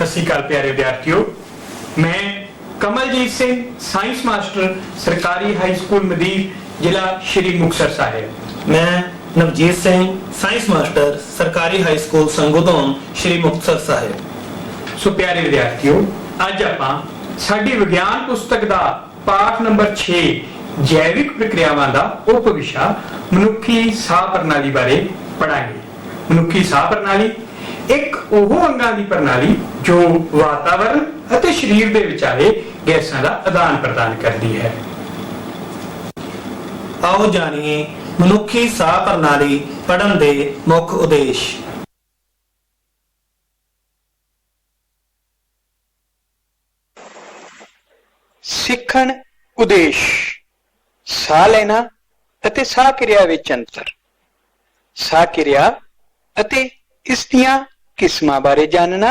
सत श्री अकाल प्यारे विद्यार्थियों, मैं कमलजीत सिंह साइंस मास्टर सरकारी हाई स्कूल मदीर जिला श्री मुक्तसर साहिब। मैं नवजीत सिंह साइंस मास्टर सरकारी हाई स्कूल संगोधोन श्री मुक्तसर साहिब। सो प्यारे विद्यार्थियों, अज आपां साडी विज्ञान पुस्तक दा पाठ नंबर 6 जैविक प्रक्रियावां दा उप विशा मनुखी साह प्रणाली बारे पढ़ांगे। मनुखी साह प्रणाली एक ਉਹ ਅੰਗਾਂ ਦੀ ਪ੍ਰਣਾਲੀ ਜੋ ਵਾਤਾਵਰਣ ਅਤੇ ਸਰੀਰ ਦੇ ਵਿਚਾਲੇ ਗੈਸਾਂ ਦਾ ਆਦਾਨ ਪ੍ਰਦਾਨ ਕਰਦੀ ਹੈ। आओ जानिए मनुखी साह प्रणाली पढ़न दे मुख्य उद्देश। ਸਿੱਖਣ ਉਦੇਸ਼। ਸਾਹ ਲੈਣਾ ਅਤੇ ਸਾਹ ਕਿਰਿਆ ਵਿੱਚ ਅੰਤਰ। ਸਾਹ ਕਿਰਿਆ ਅਤੇ ਇਸ ਦੀਆਂ ਕਿਸਮਾਂ ਬਾਰੇ ਜਾਣਨਾ।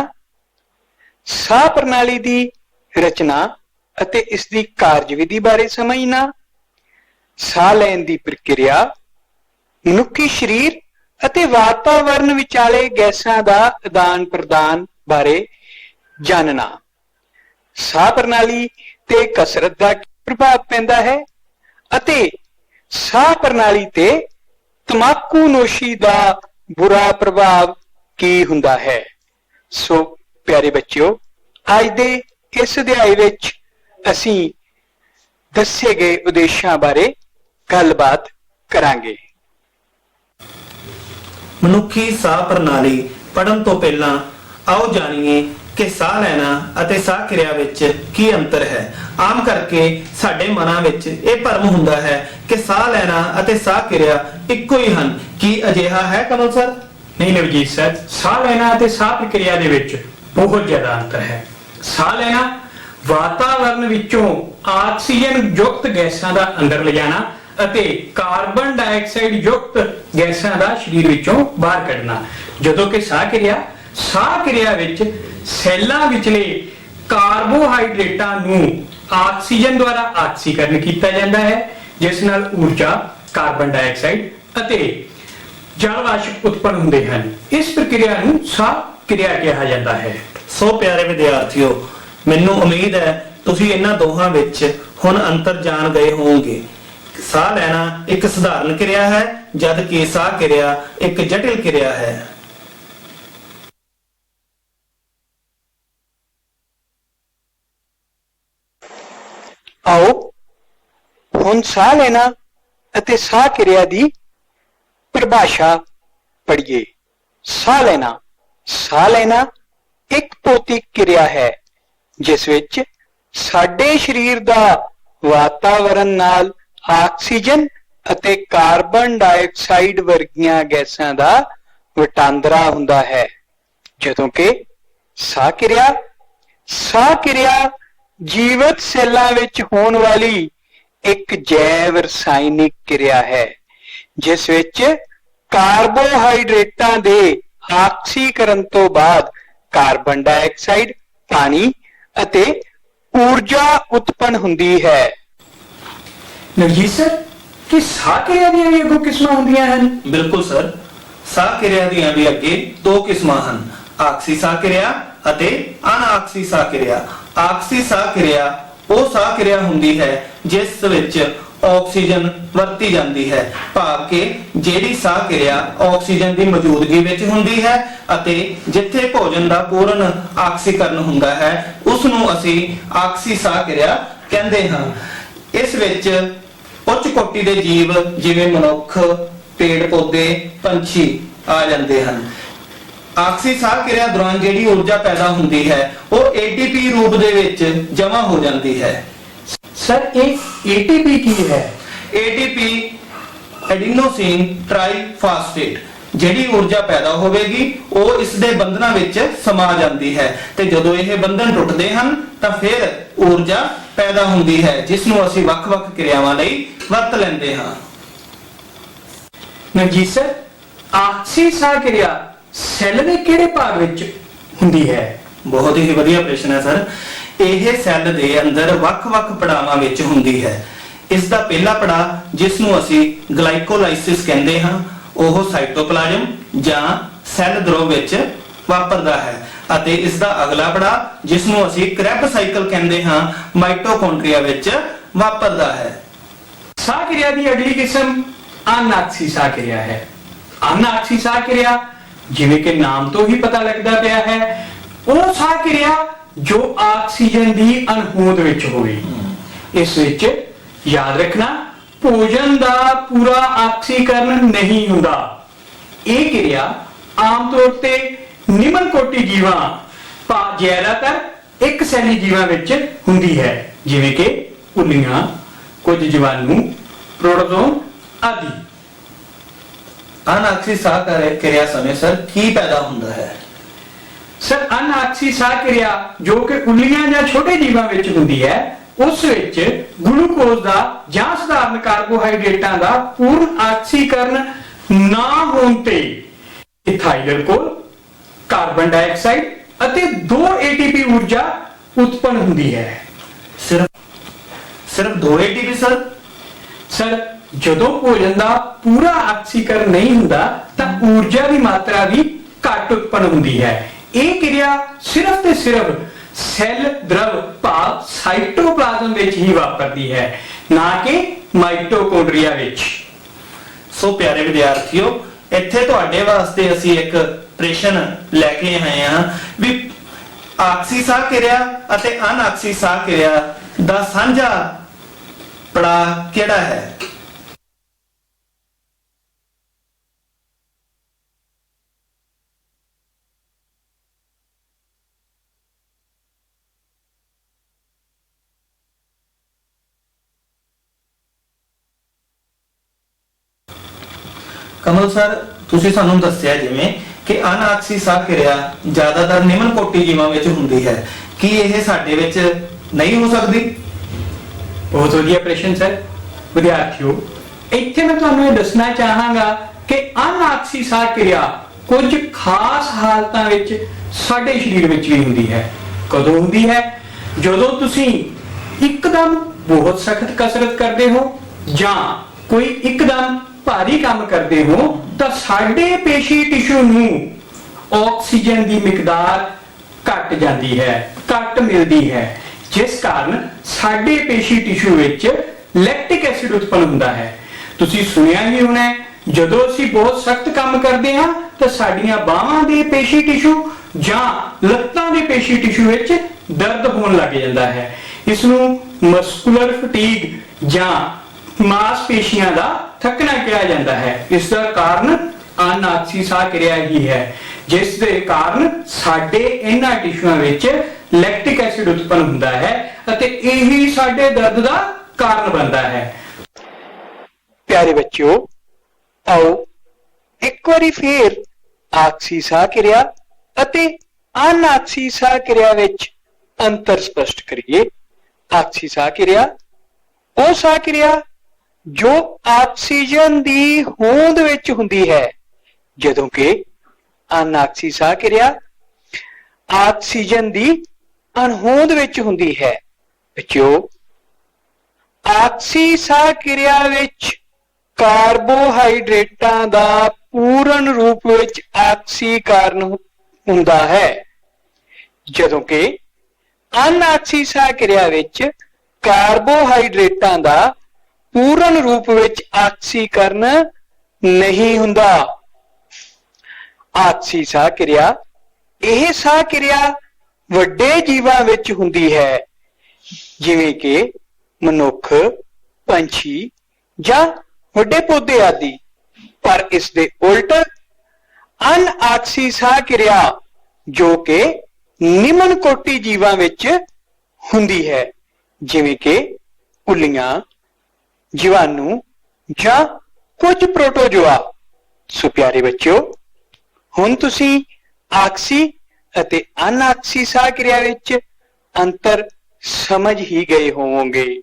ਸਾਹ ਪ੍ਰਣਾਲੀ ਦੀ ਰਚਨਾ ਅਤੇ ਇਸ ਦੀ ਕਾਰਜਵਿਧੀ ਬਾਰੇ ਸਮਝਣਾ। ਸਾਹ ਲੈਣ ਦੀ ਪ੍ਰਕਿਰਿਆ, ਮਨੁੱਖੀ ਸਰੀਰ ਅਤੇ ਵਾਤਾਵਰਣ ਵਿਚਾਲੇ ਗੈਸਾਂ ਦਾ ਆਦਾਨ ਪ੍ਰਦਾਨ ਬਾਰੇ ਜਾਣਨਾ। ਸਾਹ ਪ੍ਰਣਾਲੀ ਤੇ ਕਸਰਤ ਦਾ ਕੀ ਪ੍ਰਭਾਵ ਪੈਂਦਾ ਹੈ ਅਤੇ ਸਾਹ ਪ੍ਰਣਾਲੀ ਤੇ ਤਮਾਕੂਨੋਸ਼ੀ ਦਾ ਬੁਰਾ ਪ੍ਰਭਾਵ ਕੀ ਹੁੰਦਾ ਹੈ। ਸੋ ਪਿਆਰੇ ਬੱਚਿਓ, ਅੱਜ ਦੇ ਇਸ ਅਧਿਆਇ ਵਿੱਚ ਅਸੀਂ ਦੱਸੇ ਗਏ ਉਦੇਸ਼ਾਂ ਬਾਰੇ ਗੱਲਬਾਤ ਕਰਾਂਗੇ। ਮਨੁੱਖੀ ਸਾਹ ਪ੍ਰਣਾਲੀ ਪੜਨ ਤੋਂ ਪਹਿਲਾਂ ਆਓ ਜਾਣੀਏ ਕਿ ਸਾਹ ਲੈਣਾ ਅਤੇ ਸਾਹ ਕਿਰਿਆ ਵਿੱਚ ਕੀ ਅੰਤਰ ਹੈ। ਆਮ ਕਰਕੇ ਸਾਡੇ ਮਨਾਂ ਵਿੱਚ ਇਹ ਭਰਮ ਹੁੰਦਾ ਹੈ ਕਿ ਸਾਹ ਲੈਣਾ ਅਤੇ ਸਾਹ ਕਿਰਿਆ ਇੱਕੋ ਹੀ ਹਨ। ਕੀ ਅਜਿਹਾ ਹੈ ਕਮਲ ਸਰ? नहीं नवजीत सर, साह लेना ਅਤੇ ਸਾਹ ਪ੍ਰਕਿਰਿਆ ਦੇ ਵਿੱਚ ਬਹੁਤ ਜ਼ਿਆਦਾ ਅੰਤਰ ਹੈ। ਸਾਹ ਲੈਣਾ ਵਾਤਾਵਰਣ ਵਿੱਚੋਂ ਆਕਸੀਜਨ ਯੁਕਤ ਗੈਸਾਂ ਦਾ ਅੰਦਰ ਲਿਜਾਣਾ ਅਤੇ ਕਾਰਬਨ ਡਾਈਆਕਸਾਈਡ ਯੁਕਤ ਗੈਸਾਂ ਦਾ ਸਰੀਰ ਵਿੱਚੋਂ ਬਾਹਰ ਕੱਢਣਾ। ਜਦੋਂ ਕਿ ਸਾਹ ਕਿਰਿਆ ਵਿੱਚ ਸੈੱਲਾਂ ਵਿਚਲੇ ਕਾਰਬੋਹਾਈਡਰੇਟਾਂ ਨੂੰ ਆਕਸੀਜਨ ਦੁਆਰਾ ਆਕਸੀਕਰਨ ਕੀਤਾ ਜਾਂਦਾ ਹੈ, ਜਿਸ ਨਾਲ ਊਰਜਾ, ਕਾਰਬਨ ਡਾਈਆਕਸਾਈਡ ਅਤੇ ਜਲ ਵਾਸ਼ਪ ਉਤਪੰਨ ਹੁੰਦੇ ਹਨ। ਇਸ ਪ੍ਰਕਿਰਿਆ ਨੂੰ ਸਾਹ ਕਿਰਿਆ ਕਿਹਾ ਜਾਂਦਾ ਹੈ। ਸੋ ਪਿਆਰੇ ਵਿਦਿਆਰਥੀਓ, ਮੈਨੂੰ ਉਮੀਦ ਹੈ ਤੁਸੀਂ ਇਹਨਾਂ ਦੋਹਾਂ ਵਿੱਚ ਹੁਣ ਅੰਤਰ ਜਾਣ ਗਏ ਹੋਵੋਗੇ। ਸਾਹ ਲੈਣਾ ਇੱਕ ਸਧਾਰਨ ਕਿਰਿਆ ਹੈ, ਜਦ ਕਿ ਸਾਹ ਕਿਰਿਆ ਇੱਕ ਜਟਿਲ ਕਿਰਿਆ ਹੈ। ਆਓ ਹੁਣ ਸਾਹ ਲੈਣਾ ਅਤੇ ਸਾਹ ਕਿਰਿਆ ਦੀ परिभाषा पढ़िए। साह लेना एक भौतिक क्रिया है जिस विच साडे शरीर दा वातावरण नाल ऑक्सीजन अते कार्बन डाइऑक्साइड वर्गियां गैसां दा वटांदरा हुंदा है। जदों कि साह किरिया जीवत सैलां विच होण वाली एक जैव रसायनिक क्रिया है जिस विच ਕਾਰਬੋਹਾਈਡਰੇਟਾਂ ਦੇ ਆਕਸੀਕਰਨ ਤੋਂ ਬਾਅਦ ਕਾਰਬਨ ਡਾਈਆਕਸਾਈਡ, ਪਾਣੀ ਅਤੇ ਊਰਜਾ ਉਤਪੰਨ ਹੁੰਦੀ ਹੈ। ਨਵਜੀਤ ਸਰ, ਕੀ ਸਾਹ ਕਿਰਿਆ ਦੀਆਂ ਵੀ ਅੱਗੋਂ ਕਿਸਮਾਂ ਹੁੰਦੀਆਂ ਹਨ? ਬਿਲਕੁਲ ਸਰ, ਸਾਹ ਕਿਰਿਆ ਦੀਆਂ ਵੀ ਅੱਗੇ ਦੋ ਕਿਸਮਾਂ ਹਨ, ਆਕਸੀ ਸਾਹ ਕਿਰਿਆ ਅਤੇ ਅਣਆਕਸੀ ਸਾਹ ਕਿਰਿਆ। ਆਕਸੀ ਸਾਹ ਕਿਰਿਆ ਉਹ ਸਾਹ ਕਿਰਿਆ ਹੁੰਦੀ ਹੈ ਜਿਸ ਵਿੱਚ ਆਕਸੀਜਨ ਵਰਤੀ ਜਾਂਦੀ ਹੈ, ਭਾਵ ਕਿ ਜਿਹੜੀ ਸਾਹ ਕਿਰਿਆ ਆਕਸੀਜਨ ਦੀ ਮੌਜੂਦਗੀ ਵਿੱਚ ਹੁੰਦੀ ਹੈ ਅਤੇ ਜਿੱਥੇ ਭੋਜਨ ਦਾ ਪੂਰਨ ਆਕਸੀਕਰਨ ਹੁੰਦਾ ਹੈ ਉਸ ਨੂੰ ਅਸੀਂ ਆਕਸੀ ਸਾਹ ਕਿਰਿਆ ਕਹਿੰਦੇ ਹਾਂ। ਇਸ ਵਿੱਚ ਉੱਚ ਕੋਟੀ ਦੇ ਜੀਵ ਜਿਵੇਂ ਮਨੁੱਖ, ਪੇੜ ਪੌਦੇ, ਪੰਛੀ ਆ ਜਾਂਦੇ ਹਨ। ਆਕਸੀ ਸਾਹ ਕਿਰਿਆ ਦੌਰਾਨ ਜਿਹੜੀ ਊਰਜਾ ਪੈਦਾ ਹੁੰਦੀ ਹੈ ਉਹ ATP ਰੂਪ ਦੇ ਵਿੱਚ ਜਮ੍ਹਾਂ ਹੋ ਜਾਂਦੀ ਹੈ। ਸਰ, ਇਹ ATP ਕੀ ਹੈ? ATP ਐਡੀਨੋਸਿਨ ਟ੍ਰਾਈਫਾਸਫੇਟ ਜਿਹੜੀ ਊਰਜਾ ਪੈਦਾ ਹੋਵੇਗੀ ਉਹ ਇਸ ਦੇ ਬੰਧਨਾਂ ਵਿੱਚ ਸਮਾ ਜਾਂਦੀ ਹੈ ਤੇ ਜਦੋਂ ਇਹ ਬੰਧਨ ਟੁੱਟਦੇ ਹਨ ਤਾਂ ਫਿਰ ਊਰਜਾ ਪੈਦਾ ਹੁੰਦੀ ਹੈ, ਜਿਸ ਨੂੰ ਅਸੀਂ ਵੱਖ-ਵੱਖ ਕਿਰਿਆਵਾਂ ਲਈ ਵਰਤ ਲੈਂਦੇ ਹਾਂ। ਨਵਜੀਤ ਸਰ, ਆਕਸੀ ਸਾਹ ਕਿਰਿਆ ਸੈੱਲ ਦੇ ਕਿਹੜੇ ਭਾਗ ਵਿੱਚ ਹੁੰਦੀ ਹੈ? ਬਹੁਤ ਹੀ ਵਧੀਆ ਪ੍ਰਸ਼ਨ ਹੈ ਸਰ। ਇਹ ਸੈੱਲ ਦੇ ਅੰਦਰ ਵੱਖ-ਵੱਖ ਪੜਾਵਾਂ ਵਿੱਚ ਹੁੰਦੀ ਹੈ। ਇਸ ਦਾ ਪਹਿਲਾ ਪੜਾਅ ਜਿਸ ਨੂੰ ਅਸੀਂ ਗਲਾਈਕੋਲਾਈਸਿਸ ਕਹਿੰਦੇ ਹਾਂ ਉਹ ਸਾਈਟੋਪਲਾਜ਼ਮ ਜਾਂ ਸੈੱਲ ਦਰੋ ਵਿੱਚ ਵਾਪਰਦਾ ਹੈ ਅਤੇ ਇਸ ਦਾ ਅਗਲਾ ਪੜਾਅ ਜਿਸ ਨੂੰ ਅਸੀਂ ਕ੍ਰੈਬ ਸਾਈਕਲ ਕਹਿੰਦੇ ਹਾਂ ਮਾਈਟੋਕੌਂਡਰੀਆ ਵਿੱਚ ਵਾਪਰਦਾ ਹੈ। ਸਾਹ ਕਿਰਿਆ ਦੀ ਅਗਲੀ ਕਿਸਮ ਅਨਾਕਸੀ ਸਾਹ ਕਿਰਿਆ ਹੈ। ਅਨਾਕਸੀ ਸਾਹ ਕਿਰਿਆ ਜਿਵੇਂ ਕਿ ਨਾਮ ਤੋਂ ਹੀ ਪਤਾ ਲੱਗਦਾ ਪਿਆ ਹੈ, ਉਹ ਸਾਹ ਕਿਰਿਆ ਜੋ ਆਕਸੀਜਨ ਦੀ ਅਣਹੋਂਦ ਵਿੱਚ ਹੋਵੇ। ਇਸ ਵਿੱਚ ਯਾਦ ਰੱਖਣਾ ਭੋਜਨ ਦਾ ਪੂਰਾ ਆਕਸੀਕਰਨ ਨਹੀਂ ਹੁੰਦਾ। ਇਹ ਕਿਰਿਆ ਆਮ ਤੌਰ ਤੇ ਨਿਮਨ ਕੋਟੀ ਜੀਵਾਂ ਜ਼ਿਆਦਾਤਰ ਇੱਕ ਸੈਲੀ ਜੀਵਾਂ ਵਿੱਚ ਹੁੰਦੀ ਹੈ, ਜਿਵੇਂ ਕਿ ਉੱਲੀਆਂ, ਕੁਝ ਜੀਵਾਣੂ, ਪ੍ਰੋਟੋਜ਼ੋਨ ਆਦਿ। ਅਨਾਕਸੀ ਸਾਹ ਕਿਰਿਆ ਸਮੇਂ ਸਰ ਕੀ ਪੈਦਾ ਹੁੰਦਾ ਹੈ? ਸਰ ਅਨਾਕਸੀ ਸਾਹ ਕਿਰਿਆ ਜੋ ਕਿ ਉੱਲੀਆਂ ਜਾਂ ਛੋਟੇ ਜੀਵਾਂ ਵਿੱਚ ਹੁੰਦੀ ਹੈ, ਉਸ ਵਿੱਚ ਗਲੂਕੋਜ਼ ਦਾ ਜਾਂ ਸਧਾਰਨ ਕਾਰਬੋਹਾਈਡਰੇਟਾਂ ਦਾ ਪੂਰਨ ਆਕਸੀਕਰਨ ਨਾ ਹੋਣ ਤੇ ਇਥਾਈਲ ਅਲਕੋਹਲ, ਕਾਰਬਨ ਡਾਈਆਕਸਾਈਡ ਅਤੇ 2 ATP ਊਰਜਾ ਉਤਪੰਨ ਹੁੰਦੀ ਹੈ। ਸਿਰਫ 2 ATP ਸਰ ਜਦੋਂ ਭੋਜਨ ਦਾ ਪੂਰਾ ਆਕਸੀਕਰਨ ਨਹੀਂ ਹੁੰਦਾ ਤਾਂ ਊਰਜਾ ਦੀ ਮਾਤਰਾ ਵੀ ਘੱਟ ਉਤਪੰਨ ਹੁੰਦੀ ਹੈ। ਇਹ ਕਿਰਿਆ ਸਿਰਫ ਤੇ ਸਿਰਫ ਸੈੱਲ ਦਰਵ ਭਾਵ ਸਾਈਟੋਪਲਾਜ਼ਮ ਵਿੱਚ ਹੀ ਵਾਪਰਦੀ ਹੈ, ਨਾ ਕਿ ਮਾਈਟੋਕੌਂਡਰੀਆ ਵਿੱਚ। ਸੋ ਪਿਆਰੇ ਵਿਦਿਆਰਥੀਓ, ਇੱਥੇ ਤੁਹਾਡੇ ਵਾਸਤੇ ਅਸੀਂ ਇੱਕ ਪ੍ਰਸ਼ਨ ਲੈ ਕੇ ਆਏ ਹਾਂ ਵੀ ਆਕਸੀ ਸਾਹ ਕਿਰਿਆ ਅਤੇ ਅਨਾਕਸੀ ਸਾਹ ਕਿਰਿਆ ਦਾ ਸਾਂਝਾ ਪੜਾਅ ਕਿਹੜਾ ਹੈ? ਕਮਲ ਸਰ, ਤੁਸੀਂ ਸਾਨੂੰ ਦੱਸਿਆ ਜਿਵੇਂ ਕਿ ਅਨਾਕਸੀ ਸਾਹ ਕਿਰਿਆ ਜ਼ਿਆਦਾਤਰ ਨਿਮਨ ਕੋਟੀ ਜੀਵਾਂ ਵਿੱਚ ਹੁੰਦੀ ਹੈ, ਕੀ ਇਹ ਸਾਡੇ ਵਿੱਚ ਨਹੀਂ ਹੋ ਸਕਦੀ? ਬਹੁਤ ਵਧੀਆ ਪ੍ਰਸ਼ਨ ਸਰ। ਵਿਦਿਆਰਥੀਓ, ਇੱਥੇ ਮੈਂ ਤੁਹਾਨੂੰ ਇਹ ਦੱਸਣਾ ਚਾਹਾਂਗਾ ਕਿ ਅਨਾਕਸੀ ਸਾਹ ਕਿਰਿਆ ਕੁਝ ਖਾਸ ਹਾਲਤਾਂ ਵਿੱਚ ਸਾਡੇ ਸਰੀਰ ਵਿੱਚ ਵੀ ਹੁੰਦੀ ਹੈ। ਕਦੋਂ ਹੁੰਦੀ ਹੈ? ਜਦੋਂ ਤੁਸੀਂ ਇੱਕਦਮ ਬਹੁਤ ਸਖਤ ਕਸਰਤ ਕਰਦੇ ਹੋ ਜਾਂ ਕੋਈ ਇੱਕਦਮ ਭਾਰੀ ਕੰਮ ਕਰਦੇ ਹੋ ਤਾਂ ਸਾਡੇ ਪੇਸ਼ੀ ਟਿਸ਼ੂ ਨੂੰ ਆਕਸੀਜਨ ਦੀ ਮਿਕਦਾਰ ਘਟ ਜਾਂਦੀ ਹੈ, ਘੱਟ ਮਿਲਦੀ ਹੈ, ਜਿਸ ਕਾਰਨ ਸਾਡੇ ਪੇਸ਼ੀ ਟਿਸ਼ੂ ਵਿੱਚ ਲੈਕਟਿਕ ਐਸਿਡ ਉਤਪੰਨ ਹੁੰਦਾ ਹੈ। ਤੁਸੀਂ ਸੁਣਿਆ ਹੀ ਹੋਣਾ ਹੈ, ਜਦੋਂ ਅਸੀਂ ਬਹੁਤ ਸਖਤ ਕੰਮ ਕਰਦੇ ਹਾਂ ਤਾਂ ਸਾਡੀਆਂ ਬਾਹਾਂ ਦੇ ਪੇਸ਼ੀ ਟਿਸ਼ੂ ਜਾਂ ਲੱਤਾਂ ਦੇ ਪੇਸ਼ੀ ਟਿਸ਼ੂ ਵਿੱਚ ਦਰਦ ਹੋਣ ਲੱਗ ਜਾਂਦਾ ਹੈ। ਇਸ ਨੂੰ ਮਸਕੂਲਰ ਫਟੀਗ ਜਾਂ ਮਾਸਪੇਸ਼ੀਆਂ ਦਾ ਥੱਕਣਾ ਕਿਹਾ ਜਾਂਦਾ ਹੈ। ਇਸ ਦਾ ਕਾਰਨ ਅਨਾਕਸੀ ਸਾਹ ਕਿਰਿਆ ਹੀ ਹੈ, ਜਿਸ ਦੇ ਕਾਰਨ ਸਾਡੇ ਇਹਨਾਂ ਟਿਸ਼ੂਆਂ ਵਿੱਚ ਲੈਕਟਿਕ ਐਸਿਡ ਉਤਪੰਨ ਹੁੰਦਾ ਹੈ ਅਤੇ ਇਹੀ ਸਾਡੇ ਦਰਦ ਦਾ ਕਾਰਨ ਬਣਦਾ ਹੈ। ਪਿਆਰੇ ਬੱਚਿਓ, ਆਓ ਇੱਕ ਵਾਰੀ ਫੇਰ ਆਕਸੀ ਸਾਹ ਕਿਰਿਆ ਅਤੇ ਅਨਾਕਸੀ ਸਾਹ ਕਿਰਿਆ ਵਿੱਚ ਅੰਤਰ ਸਪਸ਼ਟ ਕਰੀਏ। ਆਕਸੀ ਸਾਹ ਕਿਰਿਆ ਉਹ ਸਾਹ ਕਿਰਿਆ ਜੋ ਆਕਸੀਜਨ ਦੀ ਹੋਂਦ ਵਿੱਚ ਹੁੰਦੀ ਹੈ, ਜਦੋਂ ਕਿ ਅਨਾਕਸੀ ਸਾਹ ਕਿਰਿਆ ਆਕਸੀਜਨ ਦੀ ਅਣਹੋਂਦ ਵਿੱਚ ਹੁੰਦੀ ਹੈ। ਬੱਚਿਓ, ਆਕਸੀ ਸਾਹ ਕਿਰਿਆ ਵਿੱਚ ਕਾਰਬੋਹਾਈਡਰੇਟਾਂ ਦਾ ਪੂਰਨ ਰੂਪ ਵਿੱਚ ਆਕਸੀਕਰਨ ਹੁੰਦਾ ਹੈ, ਜਦੋਂ ਕਿ ਅਨਾਕਸੀ ਸਾਹ ਕਿਰਿਆ ਵਿੱਚ ਕਾਰਬੋਹਾਈਡਰੇਟਾਂ ਦਾ ਪੂਰਨ ਰੂਪ ਵਿੱਚ ਆਕਸੀਕਰਨ ਨਹੀਂ ਹੁੰਦਾ। ਆਕਸੀ ਸਾਹ ਕਿਰਿਆ ਇਹ ਸਾਹ ਕਿਰਿਆ ਵੱਡੇ ਜੀਵਾਂ ਵਿੱਚ ਹੁੰਦੀ ਹੈ, ਜਿਵੇਂ ਕਿ ਮਨੁੱਖ, ਪੰਛੀ ਜਾਂ ਵੱਡੇ ਪੌਦੇ ਆਦਿ। ਪਰ ਇਸ ਦੇ ਉਲਟ ਅਨਾਕਸੀ ਸਾਹ ਕਿਰਿਆ ਜੋ ਕਿ ਨਿਮਨ ਕੋਟੀ ਜੀਵਾਂ ਵਿੱਚ ਹੁੰਦੀ ਹੈ, ਜਿਵੇਂ ਕਿ ਉੱਲੀਆਂ, ਜੀਵਾਣੂ ਜਾਂ ਕੁਝ ਪ੍ਰੋਟੋਜੋਆ। ਸੋ ਪਿਆਰੇ ਬੱਚਿਓ, ਹੁਣ ਤੁਸੀਂ ਆਕਸੀ ਅਤੇ ਅਨਾਕਸੀ ਸਾਹ ਕਿਰਿਆ ਵਿੱਚ ਅੰਤਰ ਸਮਝ ਹੀ ਗਏ ਹੋਵੋਗੇ।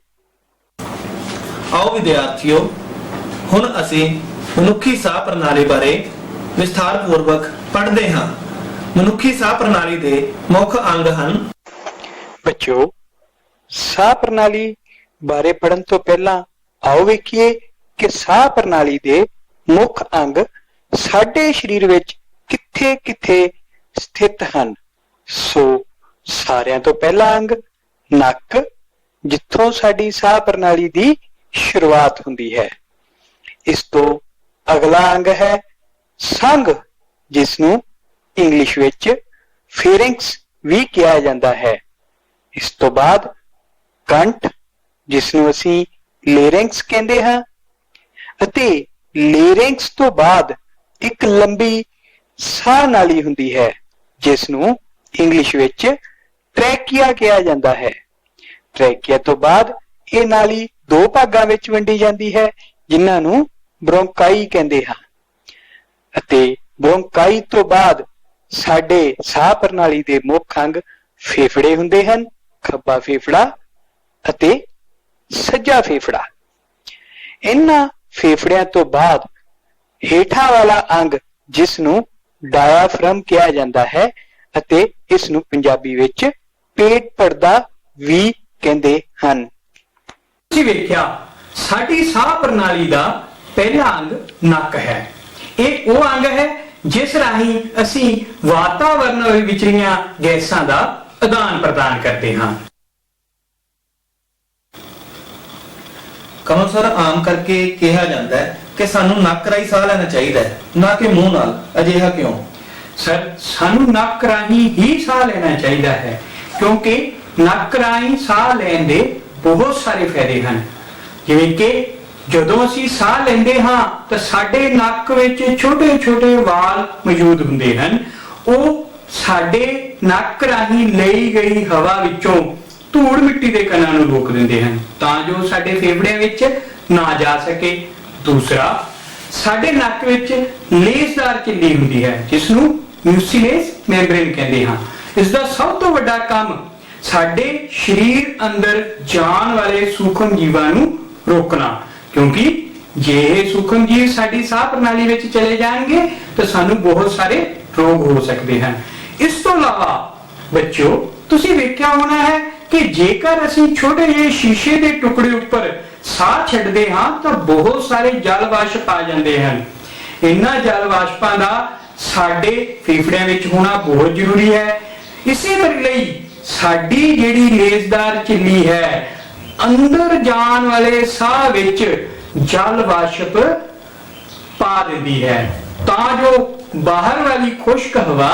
ਆਓ ਵਿਦਿਆਰਥੀਓ, ਹੁਣ ਅਸੀਂ ਮਨੁੱਖੀ ਸਾਹ ਪ੍ਰਣਾਲੀ ਬਾਰੇ ਵਿਸਥਾਰਪੂਰਵਕ ਪੜ੍ਹਦੇ ਹਾਂ। ਮਨੁੱਖੀ ਸਾਹ ਪ੍ਰਣਾਲੀ ਦੇ ਮੁੱਖ ਅੰਗ ਹਨ। ਬੱਚਿਓ, ਸਾਹ ਪ੍ਰਣਾਲੀ ਬਾਰੇ ਪੜ੍ਹਨ ਤੋਂ ਪਹਿਲਾਂ ਆਓ ਵੇਖੀਏ ਕਿ ਸਾਹ ਪ੍ਰਣਾਲੀ ਦੇ ਮੁੱਖ ਅੰਗ ਸਾਡੇ ਸਰੀਰ ਵਿੱਚ ਕਿੱਥੇ-ਕਿੱਥੇ ਸਥਿਤ ਹਨ। ਸੋ ਸਾਰਿਆਂ ਤੋਂ ਪਹਿਲਾ ਅੰਗ ਨੱਕ, ਜਿੱਥੋਂ ਸਾਡੀ ਸਾਹ ਪ੍ਰਣਾਲੀ ਦੀ ਸ਼ੁਰੂਆਤ ਹੁੰਦੀ ਹੈ। ਇਸ ਤੋਂ ਅਗਲਾ ਅੰਗ ਹੈ ਸੰਘ, ਜਿਸ ਨੂੰ ਇੰਗਲਿਸ਼ ਵਿੱਚ ਫੇਰਿੰਕਸ ਵੀ ਕਿਹਾ ਜਾਂਦਾ ਹੈ। ਇਸ ਤੋਂ ਬਾਅਦ ਕੰਠ, ਜਿਸ ਨੂੰ ਅਸੀਂ ਲੇਰਿੰਕਸ ਕਹਿੰਦੇ ਹਾਂ, ਅਤੇ ਲੇਰਿੰਕਸ ਤੋਂ ਬਾਅਦ ਇੱਕ ਲੰਬੀ ਸਾਹ ਨਾਲੀ ਹੁੰਦੀ ਹੈ, ਜਿਸ ਨੂੰ ਇੰਗਲਿਸ਼ ਵਿੱਚ ਟ੍ਰੈਕੀਆ ਕਿਹਾ ਜਾਂਦਾ ਹੈ। ਟ੍ਰੈਕੀਆ ਤੋਂ ਬਾਅਦ ਇਹ ਨਾਲੀ ਦੋ ਭਾਗਾਂ ਵਿੱਚ ਵੰਡੀ ਜਾਂਦੀ ਹੈ, ਜਿਨ੍ਹਾਂ ਨੂੰ ਬ੍ਰੋਂਕਾਈ ਕਹਿੰਦੇ ਹਾਂ। ਅਤੇ ਬ੍ਰੋਂਕਾਈ ਤੋਂ ਬਾਅਦ ਸਾਡੇ ਸਾਹ ਪ੍ਰਣਾਲੀ ਦੇ ਮੁੱਖ ਅੰਗ ਫੇਫੜੇ ਹੁੰਦੇ ਹਨ, ਖੱਬਾ ਫੇਫੜਾ ਅਤੇ ਸੱਜਾ ਫੇਫੜਾ। ਇਹਨਾਂ ਫੇਫੜਿਆਂ ਤੋਂ ਬਾਅਦ ਹੇਠਾਂ ਵਾਲਾ ਅੰਗ, ਜਿਸ ਨੂੰ ਡਾਇਆਫ੍ਰਮ ਕਿਹਾ ਜਾਂਦਾ ਹੈ, ਅਤੇ ਇਸ ਨੂੰ ਪੰਜਾਬੀ ਵਿੱਚ ਪੇਟ ਪਰਦਾ ਵੀ ਕਹਿੰਦੇ ਹਨ। ਤੁਸੀਂ ਵੇਖਿਆ ਸਾਡੀ ਸਾਹ ਪ੍ਰਣਾਲੀ ਦਾ ਪਹਿਲਾ ਅੰਗ ਨੱਕ ਹੈ। ਇਹ ਉਹ ਅੰਗ ਹੈ ਜਿਸ ਰਾਹੀਂ ਅਸੀਂ ਵਾਤਾਵਰਣ ਵਿੱਚ ਰਹੀਆਂ ਗੈਸਾਂ ਦਾ ਆਦਾਨ ਪ੍ਰਦਾਨ ਕਰਦੇ ਹਾਂ। ਕਮਲ ਸਰ, ਆਮ ਕਰਕੇ ਕਿਹਾ ਜਾਂਦਾ ਹੈ ਕਿ ਸਾਨੂੰ ਨੱਕ ਰਾਹੀਂ ਸਾਹ ਲੈਣਾ ਚਾਹੀਦਾ ਹੈ, ਨਾ ਕਿ ਮੂੰਹ ਨਾਲ। ਅਜਿਹਾ ਕਿਉਂ? ਸਰ, ਸਾਨੂੰ ਨੱਕ ਰਾਹੀਂ ਹੀ ਸਾਹ ਲੈਣਾ ਚਾਹੀਦਾ ਹੈ, ਕਿਉਂਕਿ ਨੱਕ ਰਾਹੀਂ ਸਾਹ ਲੈਣ ਦੇ ਬਹੁਤ ਸਾਰੇ ਫਾਇਦੇ ਹਨ। ਜਿਵੇਂ ਕਿ ਜਦੋਂ ਅਸੀਂ ਸਾਹ ਲੈਂਦੇ ਹਾਂ ਤਾਂ ਸਾਡੇ ਨੱਕ ਵਿੱਚ ਛੋਟੇ-ਛੋਟੇ ਵਾਲ ਮੌਜੂਦ ਹੁੰਦੇ ਹਨ। ਉਹ ਸਾਡੇ ਨੱਕ ਰਾਹੀਂ ਲਈ ਗਈ ਹਵਾ ਵਿੱਚੋਂ ਧੂੜ ਮਿੱਟੀ ਦੇ ਕਣਾਂ ਨੂੰ ਰੋਕ ਦਿੰਦੇ ਹਨ, ਤਾਂ ਜੋ ਸਾਡੇ ਫੇਫੜਿਆਂ ਵਿੱਚ ਨਾ ਜਾ ਸਕੇ। ਦੂਸਰਾ, ਸਾਡੇ ਨੱਕ ਵਿੱਚ ਲੇਸਦਾਰ ਝਿੱਲੀ ਹੁੰਦੀ ਹੈ, ਜਿਸ ਨੂੰ ਮਿਊਸੀਲੇਸ ਮੈਂਬਰੇਨ ਕਹਿੰਦੇ ਹਾਂ। ਇਸ ਦਾ ਸਭ ਤੋਂ ਵੱਡਾ ਕੰਮ ਸਾਡੇ ਸਰੀਰ ਅੰਦਰ ਜਾਣ ਵਾਲੇ ਸੂਖਮ ਜੀਵਾਂ ਨੂੰ ਰੋਕਣਾ, ਕਿਉਂਕਿ ਜੇ ਇਹ ਸੂਖਮ ਜੀਵ ਸਾਡੀ ਸਾਹ ਪ੍ਰਣਾਲੀ ਵਿੱਚ ਚਲੇ ਜਾਣਗੇ ਤਾਂ ਸਾਨੂੰ ਬਹੁਤ ਸਾਰੇ ਰੋਗ ਹੋ ਸਕਦੇ ਹਨ। ਇਸ ਤੋਂ ਇਲਾਵਾ ਬੱਚਿਓ, ਤੁਸੀਂ ਵੇਖਿਆ ਹੋਣਾ ਹੈ ਕਿ ਜੇਕਰ ਅਸੀਂ ਛੋਟੇ ਜਿਹੇ ਸ਼ੀਸ਼ੇ ਦੇ ਟੁਕੜੇ ਉੱਪਰ ਸਾਹ ਛੱਡਦੇ ਹਾਂ ਤਾਂ ਬਹੁਤ ਸਾਰੇ ਜਲ ਵਾਸ਼ਪ ਆ ਜਾਂਦੇ ਹਨ। ਇਹਨਾਂ ਜਲ ਵਾਸ਼ਪਾਂ ਦਾ ਸਾਡੇ ਫੇਫੜਿਆਂ ਵਿੱਚ ਹੋਣਾ ਬਹੁਤ ਜ਼ਰੂਰੀ ਹੈ। ਇਸੇ ਤਰ੍ਹਾਂ ਲਈ ਸਾਡੀ ਜਿਹੜੀ ਲੇਸਦਾਰ ਝਿੱਲੀ ਹੈ, ਅੰਦਰ ਜਾਣ ਵਾਲੇ ਸਾਹ ਵਿੱਚ ਜਲ ਵਾਸ਼ਪ ਪਾ ਦਿੰਦੀ ਹੈ, ਤਾਂ ਜੋ ਬਾਹਰ ਵਾਲੀ ਖੁਸ਼ਕ ਹਵਾ